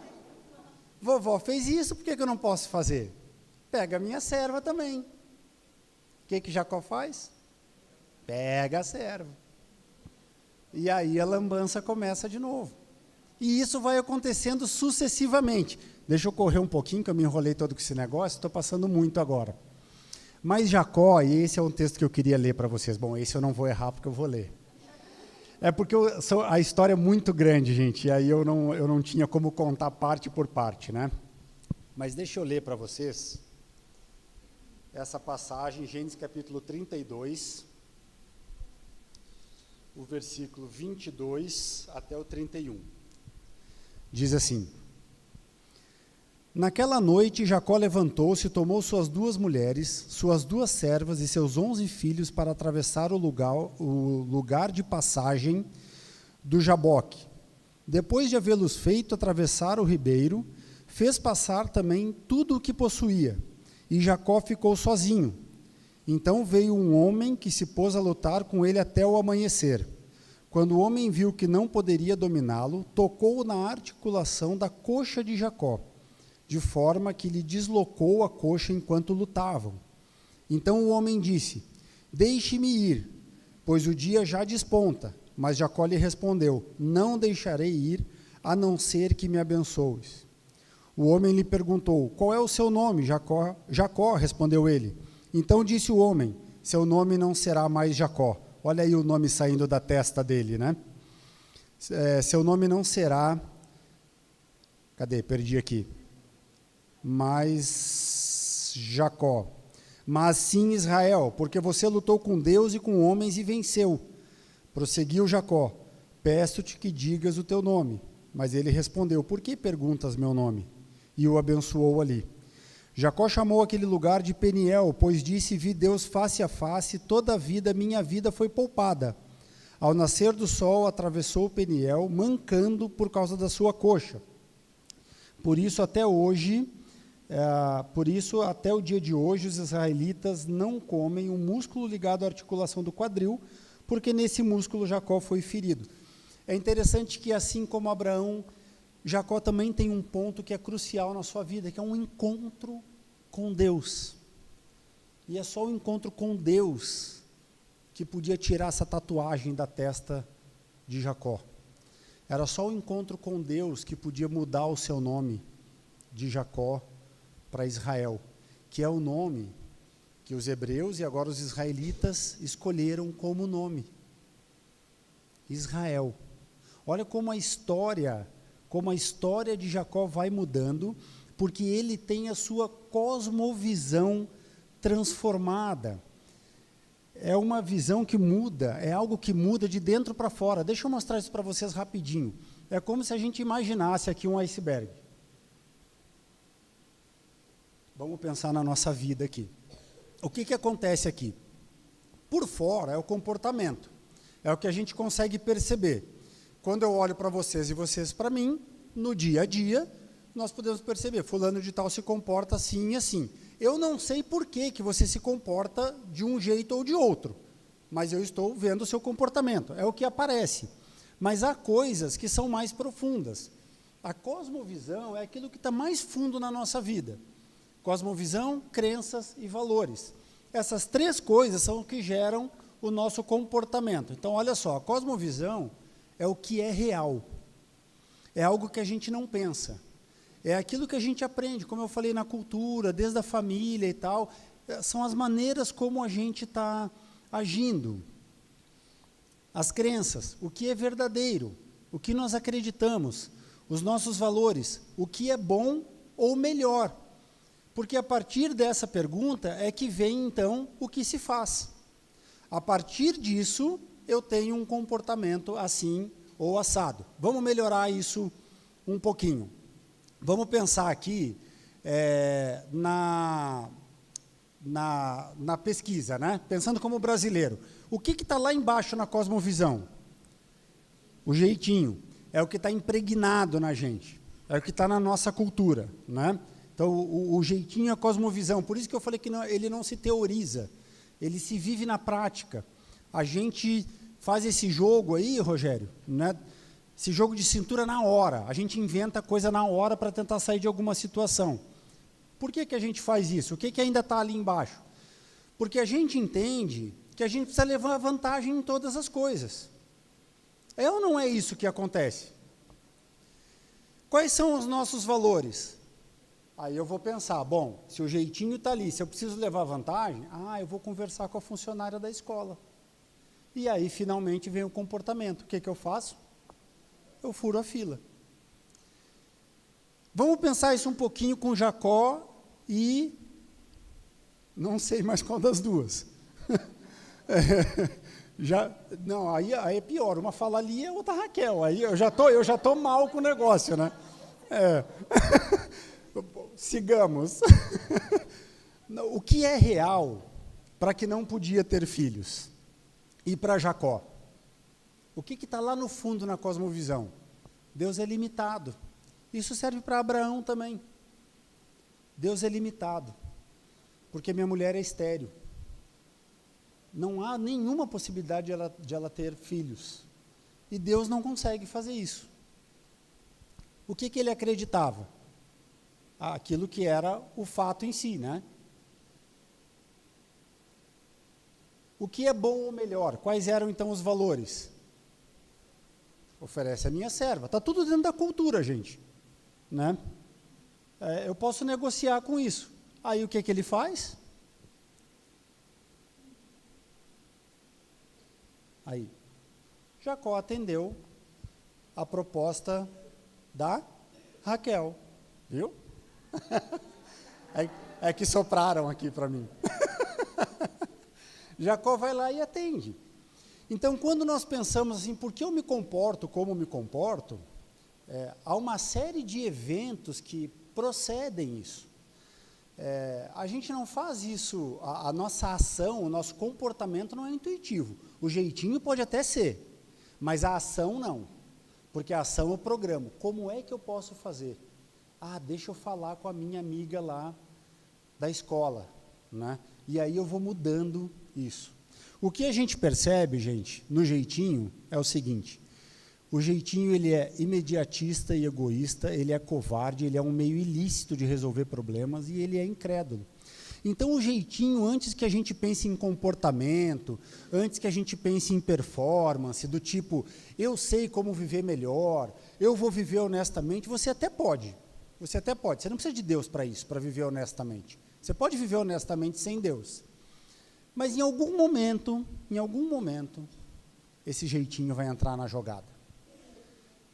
Vovó fez isso, por que eu não posso fazer? Pega a minha serva também. O que Jacó faz? Pega a serva. E aí a lambança começa de novo. E isso vai acontecendo sucessivamente. Deixa eu correr um pouquinho, que eu me enrolei todo com esse negócio, estou passando muito agora. Mas Jacó, e esse é um texto que eu queria ler para vocês. Bom, esse eu não vou errar, porque eu vou ler. É porque a história é muito grande, gente, e aí eu não tinha como contar parte por parte, né? Mas deixa eu ler para vocês essa passagem, Gênesis capítulo 32, o versículo 22 até o 31. Diz assim: Naquela noite Jacó levantou-se, tomou suas 2 mulheres, suas 2 servas e seus 11 filhos para atravessar o lugar de passagem do Jaboque. Depois de havê-los feito atravessar o ribeiro, fez passar também tudo o que possuía, e Jacó ficou sozinho. Então veio um homem que se pôs a lutar com ele até o amanhecer. Quando o homem viu que não poderia dominá-lo, tocou na articulação da coxa de Jacó, de forma que lhe deslocou a coxa enquanto lutavam. Então o homem disse: Deixe-me ir, pois o dia já desponta. Mas Jacó lhe respondeu: Não deixarei ir, a não ser que me abençoes. O homem lhe perguntou: Qual é o seu nome, Jacó? Jacó, respondeu ele. Então disse o homem: Seu nome não será mais Jacó. Olha aí o nome saindo da testa dele, né? Seu nome não será... Cadê? Perdi aqui. Mas Jacó. Mas sim Israel, porque você lutou com Deus e com homens e venceu. Prosseguiu Jacó: Peço-te que digas o teu nome. Mas ele respondeu: Por que perguntas meu nome? E o abençoou ali. Jacó chamou aquele lugar de Peniel, pois disse: Vi Deus face a face, toda a vida, minha vida foi poupada. Ao nascer do sol, atravessou Peniel, mancando por causa da sua coxa. Por isso, até o dia de hoje, os israelitas não comem o músculo ligado à articulação do quadril, porque nesse músculo Jacó foi ferido. É interessante que, assim como Abraão, Jacó também tem um ponto que é crucial na sua vida, que é um encontro com Deus. E é só o encontro com Deus que podia tirar essa tatuagem da testa de Jacó. Era só o encontro com Deus que podia mudar o seu nome de Jacó para Israel, que é o nome que os hebreus e agora os israelitas escolheram como nome. Israel. Olha como a história de Jacó vai mudando, porque ele tem a sua cosmovisão transformada. É uma visão que muda, é algo que muda de dentro para fora. Deixa eu mostrar isso para vocês rapidinho. É como se a gente imaginasse aqui um iceberg. Vamos pensar na nossa vida aqui. O que acontece aqui? Por fora é o comportamento, é o que a gente consegue perceber. Quando eu olho para vocês e vocês para mim, no dia a dia, nós podemos perceber, fulano de tal se comporta assim e assim. Eu não sei por que você se comporta de um jeito ou de outro, mas eu estou vendo o seu comportamento, é o que aparece. Mas há coisas que são mais profundas. A cosmovisão é aquilo que está mais fundo na nossa vida. Cosmovisão, crenças e valores. Essas três coisas são o que geram o nosso comportamento. Então, olha só, a cosmovisão é o que é real. É algo que a gente não pensa. É aquilo que a gente aprende, como eu falei, na cultura, desde a família e tal. São as maneiras como a gente está agindo. As crenças, o que é verdadeiro, o que nós acreditamos, os nossos valores, o que é bom ou melhor. Porque a partir dessa pergunta é que vem, então, o que se faz. A partir disso, eu tenho um comportamento assim ou assado. Vamos melhorar isso um pouquinho. Vamos pensar aqui na pesquisa, né? Pensando como brasileiro. O que está lá embaixo na cosmovisão? O jeitinho. É o que está impregnado na gente. É o que está na nossa cultura, né? Então, o jeitinho é a cosmovisão. Por isso que eu falei que ele não se teoriza, ele se vive na prática. A gente faz esse jogo aí, Rogério, né? Esse jogo de cintura na hora. A gente inventa coisa na hora para tentar sair de alguma situação. Por que a gente faz isso? O que ainda está ali embaixo? Porque a gente entende que a gente precisa levar vantagem em todas as coisas. É ou não é isso que acontece? Quais são os nossos valores? Aí eu vou pensar, bom, se o jeitinho está ali, se eu preciso levar vantagem, eu vou conversar com a funcionária da escola. E aí, finalmente, vem o comportamento. O que eu faço? Eu furo a fila. Vamos pensar isso um pouquinho com Jacó e... não sei mais qual das duas. Aí é pior, uma fala ali e a outra Raquel. Aí eu já tô mal com o negócio, né? Sigamos. O que é real para que não podia ter filhos? E para Jacó? O que está lá no fundo na cosmovisão? Deus é limitado. Isso serve para Abraão também. Deus é limitado. Porque minha mulher é estéril. Não há nenhuma possibilidade de ela ter filhos. E Deus não consegue fazer isso. O que ele acreditava? Aquilo que era o fato em si, né? O que é bom ou melhor? Quais eram, então, os valores? Oferece a minha serva. Está tudo dentro da cultura, gente. Né? Eu posso negociar com isso. Aí, o que ele faz? Aí, Jacó atendeu a proposta da Raquel. Viu? É que sopraram aqui para mim. Jacó vai lá e atende. Então, quando nós pensamos assim, por que eu me comporto como me comporto, há uma série de eventos que procedem isso. A gente não faz isso, a nossa ação, o nosso comportamento não é intuitivo. O jeitinho pode até ser, mas a ação não. Porque a ação eu programo. Como é que eu posso fazer? Deixa eu falar com a minha amiga lá da escola, né? E aí eu vou mudando isso. O que a gente percebe, gente, no jeitinho, é o seguinte: o jeitinho ele é imediatista e egoísta, ele é covarde, ele é um meio ilícito de resolver problemas e ele é incrédulo. Então, o jeitinho, antes que a gente pense em comportamento, antes que a gente pense em performance, do tipo, eu sei como viver melhor, eu vou viver honestamente, você até pode. Você não precisa de Deus para isso, para viver honestamente. Você pode viver honestamente sem Deus. Mas em algum momento, esse jeitinho vai entrar na jogada.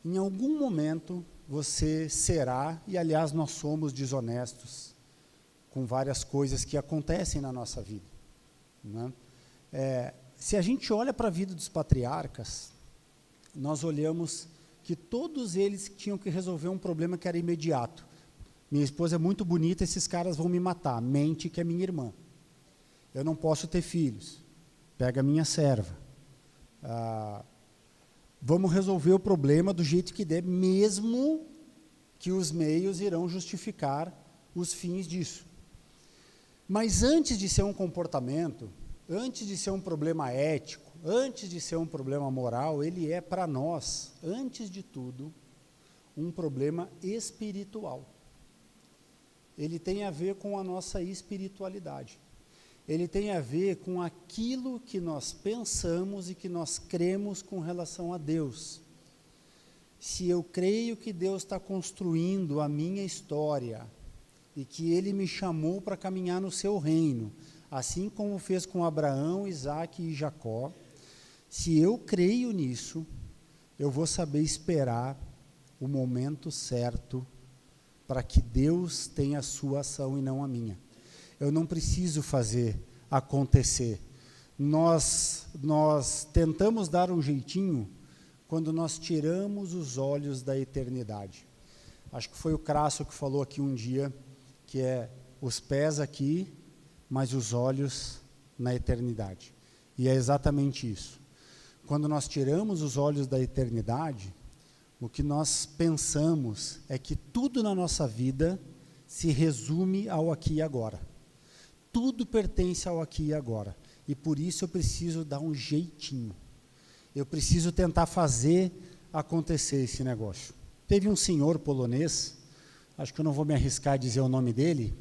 Em algum momento, você será, e aliás nós somos desonestos com várias coisas que acontecem na nossa vida, né? Se a gente olha para a vida dos patriarcas, nós olhamos que todos eles tinham que resolver um problema que era imediato. Minha esposa é muito bonita, esses caras vão me matar. Mente que é minha irmã. Eu não posso ter filhos. Pega a minha serva. Vamos resolver o problema do jeito que der, mesmo que os meios irão justificar os fins disso. Mas antes de ser um comportamento, antes de ser um problema ético, antes de ser um problema moral, ele é para nós, antes de tudo, um problema espiritual. Ele tem a ver com a nossa espiritualidade. Ele tem a ver com aquilo que nós pensamos e que nós cremos com relação a Deus. Se eu creio que Deus está construindo a minha história e que Ele me chamou para caminhar no seu reino, assim como fez com Abraão, Isaque e Jacó, se eu creio nisso, eu vou saber esperar o momento certo para que Deus tenha a sua ação e não a minha. Eu não preciso fazer acontecer. Nós tentamos dar um jeitinho quando nós tiramos os olhos da eternidade. Acho que foi o Crasso que falou aqui um dia, que é os pés aqui, mas os olhos na eternidade. E é exatamente isso. Quando nós tiramos os olhos da eternidade, o que nós pensamos é que tudo na nossa vida se resume ao aqui e agora. Tudo pertence ao aqui e agora. E por isso eu preciso dar um jeitinho. Eu preciso tentar fazer acontecer esse negócio. Teve um senhor polonês, acho que eu não vou me arriscar a dizer o nome dele,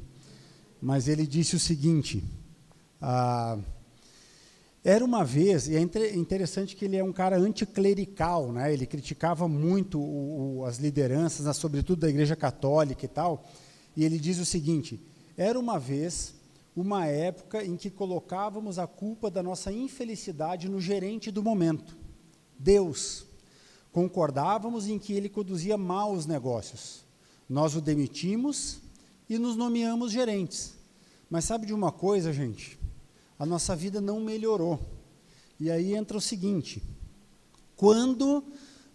mas ele disse o seguinte, era uma vez, e é interessante que ele é um cara anticlerical, né? Ele criticava muito as lideranças, sobretudo da Igreja Católica e tal, e ele diz o seguinte, era uma vez uma época em que colocávamos a culpa da nossa infelicidade no gerente do momento, Deus. Concordávamos em que ele conduzia mal os negócios. Nós o demitimos e nos nomeamos gerentes. Mas sabe de uma coisa, gente? A nossa vida não melhorou. E aí entra o seguinte, quando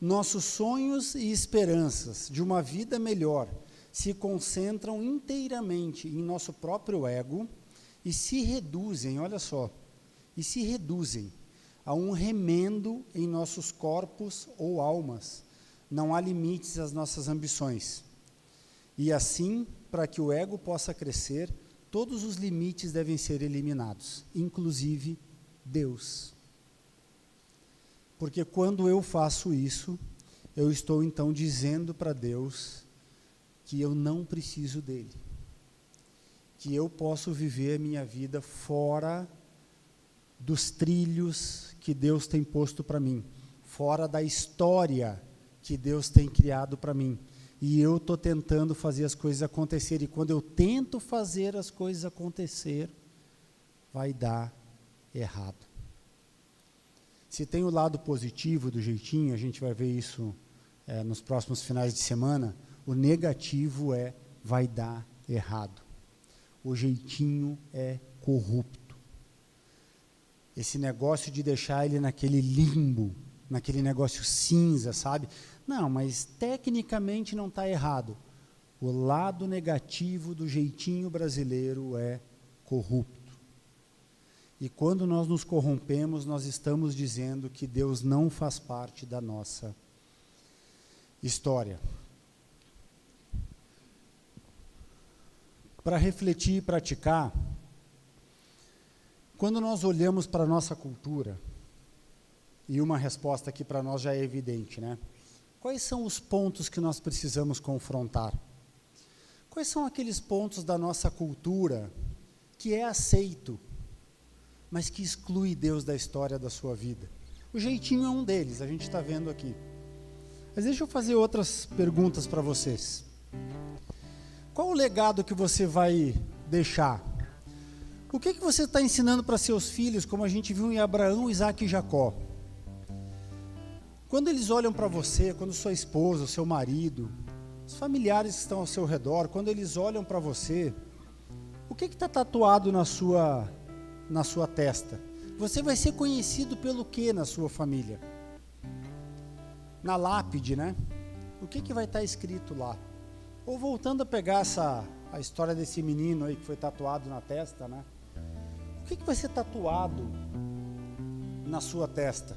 nossos sonhos e esperanças de uma vida melhor se concentram inteiramente em nosso próprio ego e se reduzem, olha só, e se reduzem a um remendo em nossos corpos ou almas, não há limites às nossas ambições. E assim, para que o ego possa crescer, todos os limites devem ser eliminados, inclusive Deus. Porque quando eu faço isso, eu estou então dizendo para Deus que eu não preciso dele. Que eu posso viver a minha vida fora dos trilhos que Deus tem posto para mim, fora da história que Deus tem criado para mim. E eu estou tentando fazer as coisas acontecer, e quando eu tento fazer as coisas acontecer, vai dar errado. Se tem o lado positivo do jeitinho, a gente vai ver isso nos próximos finais de semana, o negativo vai dar errado. O jeitinho é corrupto. Esse negócio de deixar ele naquele limbo, naquele negócio cinza, sabe? Não, mas tecnicamente não está errado. O lado negativo do jeitinho brasileiro é corrupto. E quando nós nos corrompemos, nós estamos dizendo que Deus não faz parte da nossa história. Para refletir e praticar, quando nós olhamos para a nossa cultura, e uma resposta aqui para nós já é evidente, né? Quais são os pontos que nós precisamos confrontar? Quais são aqueles pontos da nossa cultura que é aceito, mas que exclui Deus da história da sua vida? O jeitinho é um deles, a gente está vendo aqui. Mas deixa eu fazer outras perguntas para vocês. Qual o legado que você vai deixar? O que você está ensinando para seus filhos, como a gente viu em Abraão, Isaac e Jacó? Quando eles olham para você, quando sua esposa, o seu marido, os familiares que estão ao seu redor, quando eles olham para você, o que está tatuado na sua testa? Você vai ser conhecido pelo que na sua família? Na lápide, né? O que vai estar escrito lá? Ou voltando a pegar a história desse menino aí que foi tatuado na testa, né? O que vai ser tatuado na sua testa?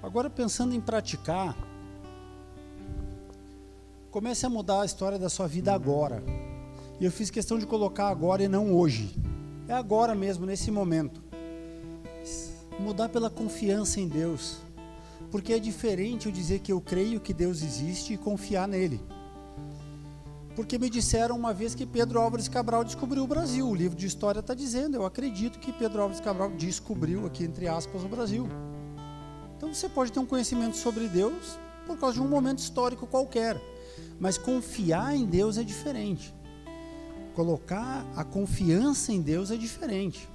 Agora, pensando em praticar, comece a mudar a história da sua vida agora. E eu fiz questão de colocar agora e não hoje. É agora mesmo, nesse momento. Mudar pela confiança em Deus. Porque é diferente eu dizer que eu creio que Deus existe e confiar nele. Porque me disseram uma vez que Pedro Álvares Cabral descobriu o Brasil. O livro de história está dizendo, eu acredito que Pedro Álvares Cabral descobriu, aqui entre aspas, o Brasil. Então você pode ter um conhecimento sobre Deus por causa de um momento histórico qualquer. Mas confiar em Deus é diferente. Colocar a confiança em Deus é diferente.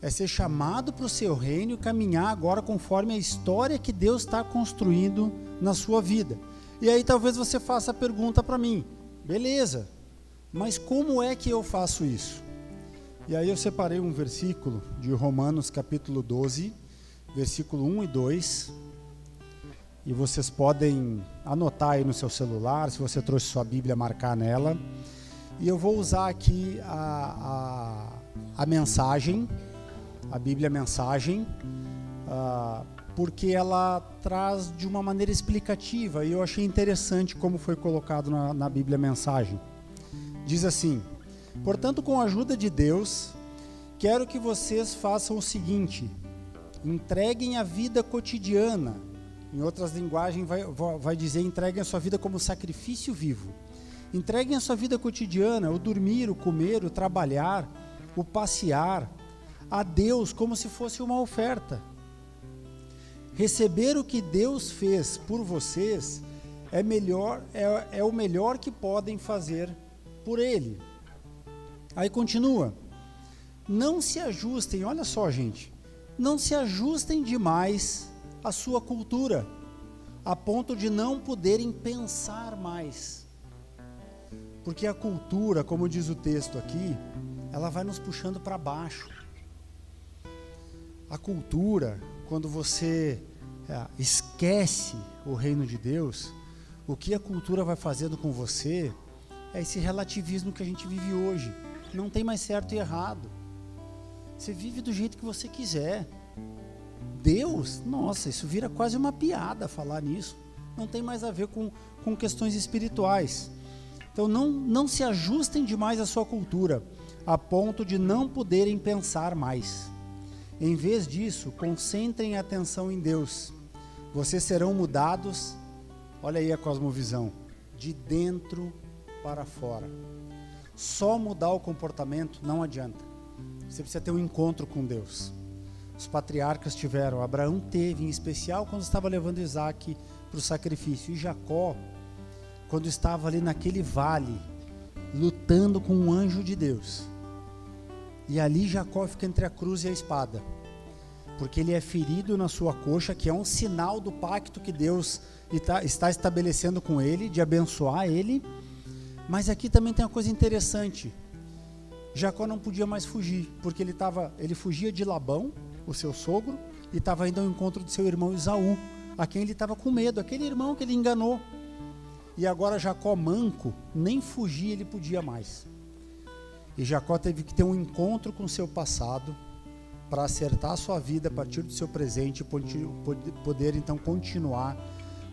É ser chamado para o seu reino e caminhar agora conforme a história que Deus está construindo na sua vida. E aí talvez você faça a pergunta para mim, beleza, mas como é que eu faço isso? E aí eu separei um versículo de Romanos capítulo 12, versículo 1 e 2, e vocês podem anotar aí no seu celular, se você trouxe sua Bíblia, marcar nela, e eu vou usar aqui a mensagem, a Bíblia Mensagem, porque ela traz de uma maneira explicativa, e eu achei interessante como foi colocado na Bíblia Mensagem. Diz assim: portanto, com a ajuda de Deus, quero que vocês façam o seguinte: entreguem a vida cotidiana, em outras linguagens vai dizer entreguem a sua vida como sacrifício vivo. Entreguem a sua vida cotidiana, o dormir, o comer, o trabalhar, o passear, a Deus como se fosse uma oferta. Receber o que Deus fez por vocês é o melhor que podem fazer por Ele. Aí continua, não se ajustem, olha só gente, não se ajustem demais à sua cultura, a ponto de não poderem pensar mais. Porque a cultura, como diz o texto aqui, ela vai nos puxando para baixo. A cultura, quando você esquece o reino de Deus, o que a cultura vai fazendo com você é esse relativismo que a gente vive hoje. Não tem mais certo e errado. Você vive do jeito que você quiser. Deus, nossa, isso vira quase uma piada falar nisso. Não tem mais a ver com questões espirituais. Então não se ajustem demais à sua cultura, a ponto de não poderem pensar mais. Em vez disso, concentrem a atenção em Deus. Vocês serão mudados, olha aí a cosmovisão, de dentro para fora. Só mudar o comportamento não adianta. Você precisa ter um encontro com Deus. Os patriarcas tiveram, Abraão teve, em especial quando estava levando Isaac para o sacrifício. E Jacó, quando estava ali naquele vale, lutando com um anjo de Deus. E ali Jacó fica entre a cruz e a espada, porque ele é ferido na sua coxa, que é um sinal do pacto que Deus está estabelecendo com ele, de abençoar ele. Mas aqui também tem uma coisa interessante. Jacó não podia mais fugir, porque ele fugia de Labão, o seu sogro, e estava indo ao encontro de seu irmão Esaú, a quem ele estava com medo, aquele irmão que ele enganou. E agora Jacó manco, nem fugir ele podia mais. E Jacó teve que ter um encontro com o seu passado para acertar a sua vida a partir do seu presente e poder então continuar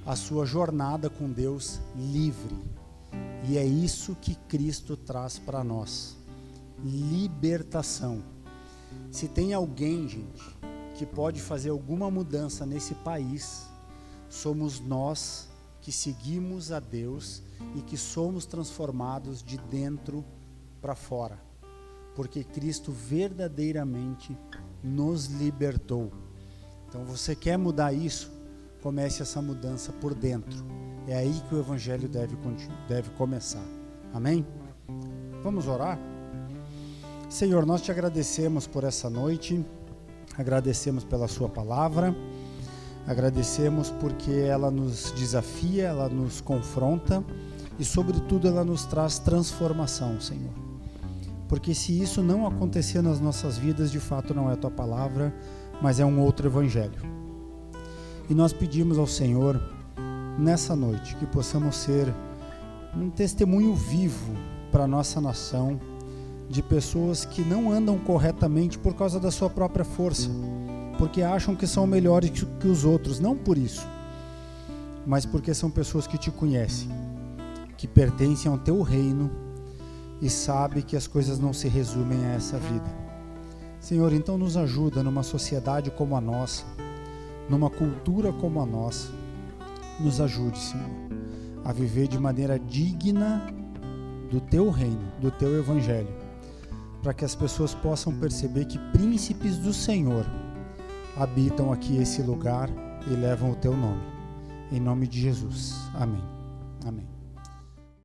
a sua jornada com Deus livre. E é isso que Cristo traz para nós: libertação. Se tem alguém, gente, que pode fazer alguma mudança nesse país, somos nós que seguimos a Deus e que somos transformados de dentro para fora, porque Cristo verdadeiramente nos libertou. Então, você quer mudar isso? Comece essa mudança por dentro. É aí que o Evangelho deve começar. Amém? Vamos orar? Senhor, nós te agradecemos por essa noite, agradecemos pela sua palavra, agradecemos porque ela nos desafia, ela nos confronta e, sobretudo, ela nos traz transformação, Senhor. Porque se isso não acontecer nas nossas vidas, de fato não é a tua palavra, mas é um outro evangelho. E nós pedimos ao Senhor, nessa noite, que possamos ser um testemunho vivo para a nossa nação, de pessoas que não andam corretamente por causa da sua própria força, porque acham que são melhores que os outros, não por isso, mas porque são pessoas que te conhecem, que pertencem ao teu reino e sabem que as coisas não se resumem a essa vida. Senhor, então nos ajuda numa sociedade como a nossa, numa cultura como a nossa, nos ajude, Senhor, a viver de maneira digna do teu reino, do teu evangelho, para que as pessoas possam perceber que príncipes do Senhor habitam aqui esse lugar e levam o teu nome. Em nome de Jesus. Amém. Amém.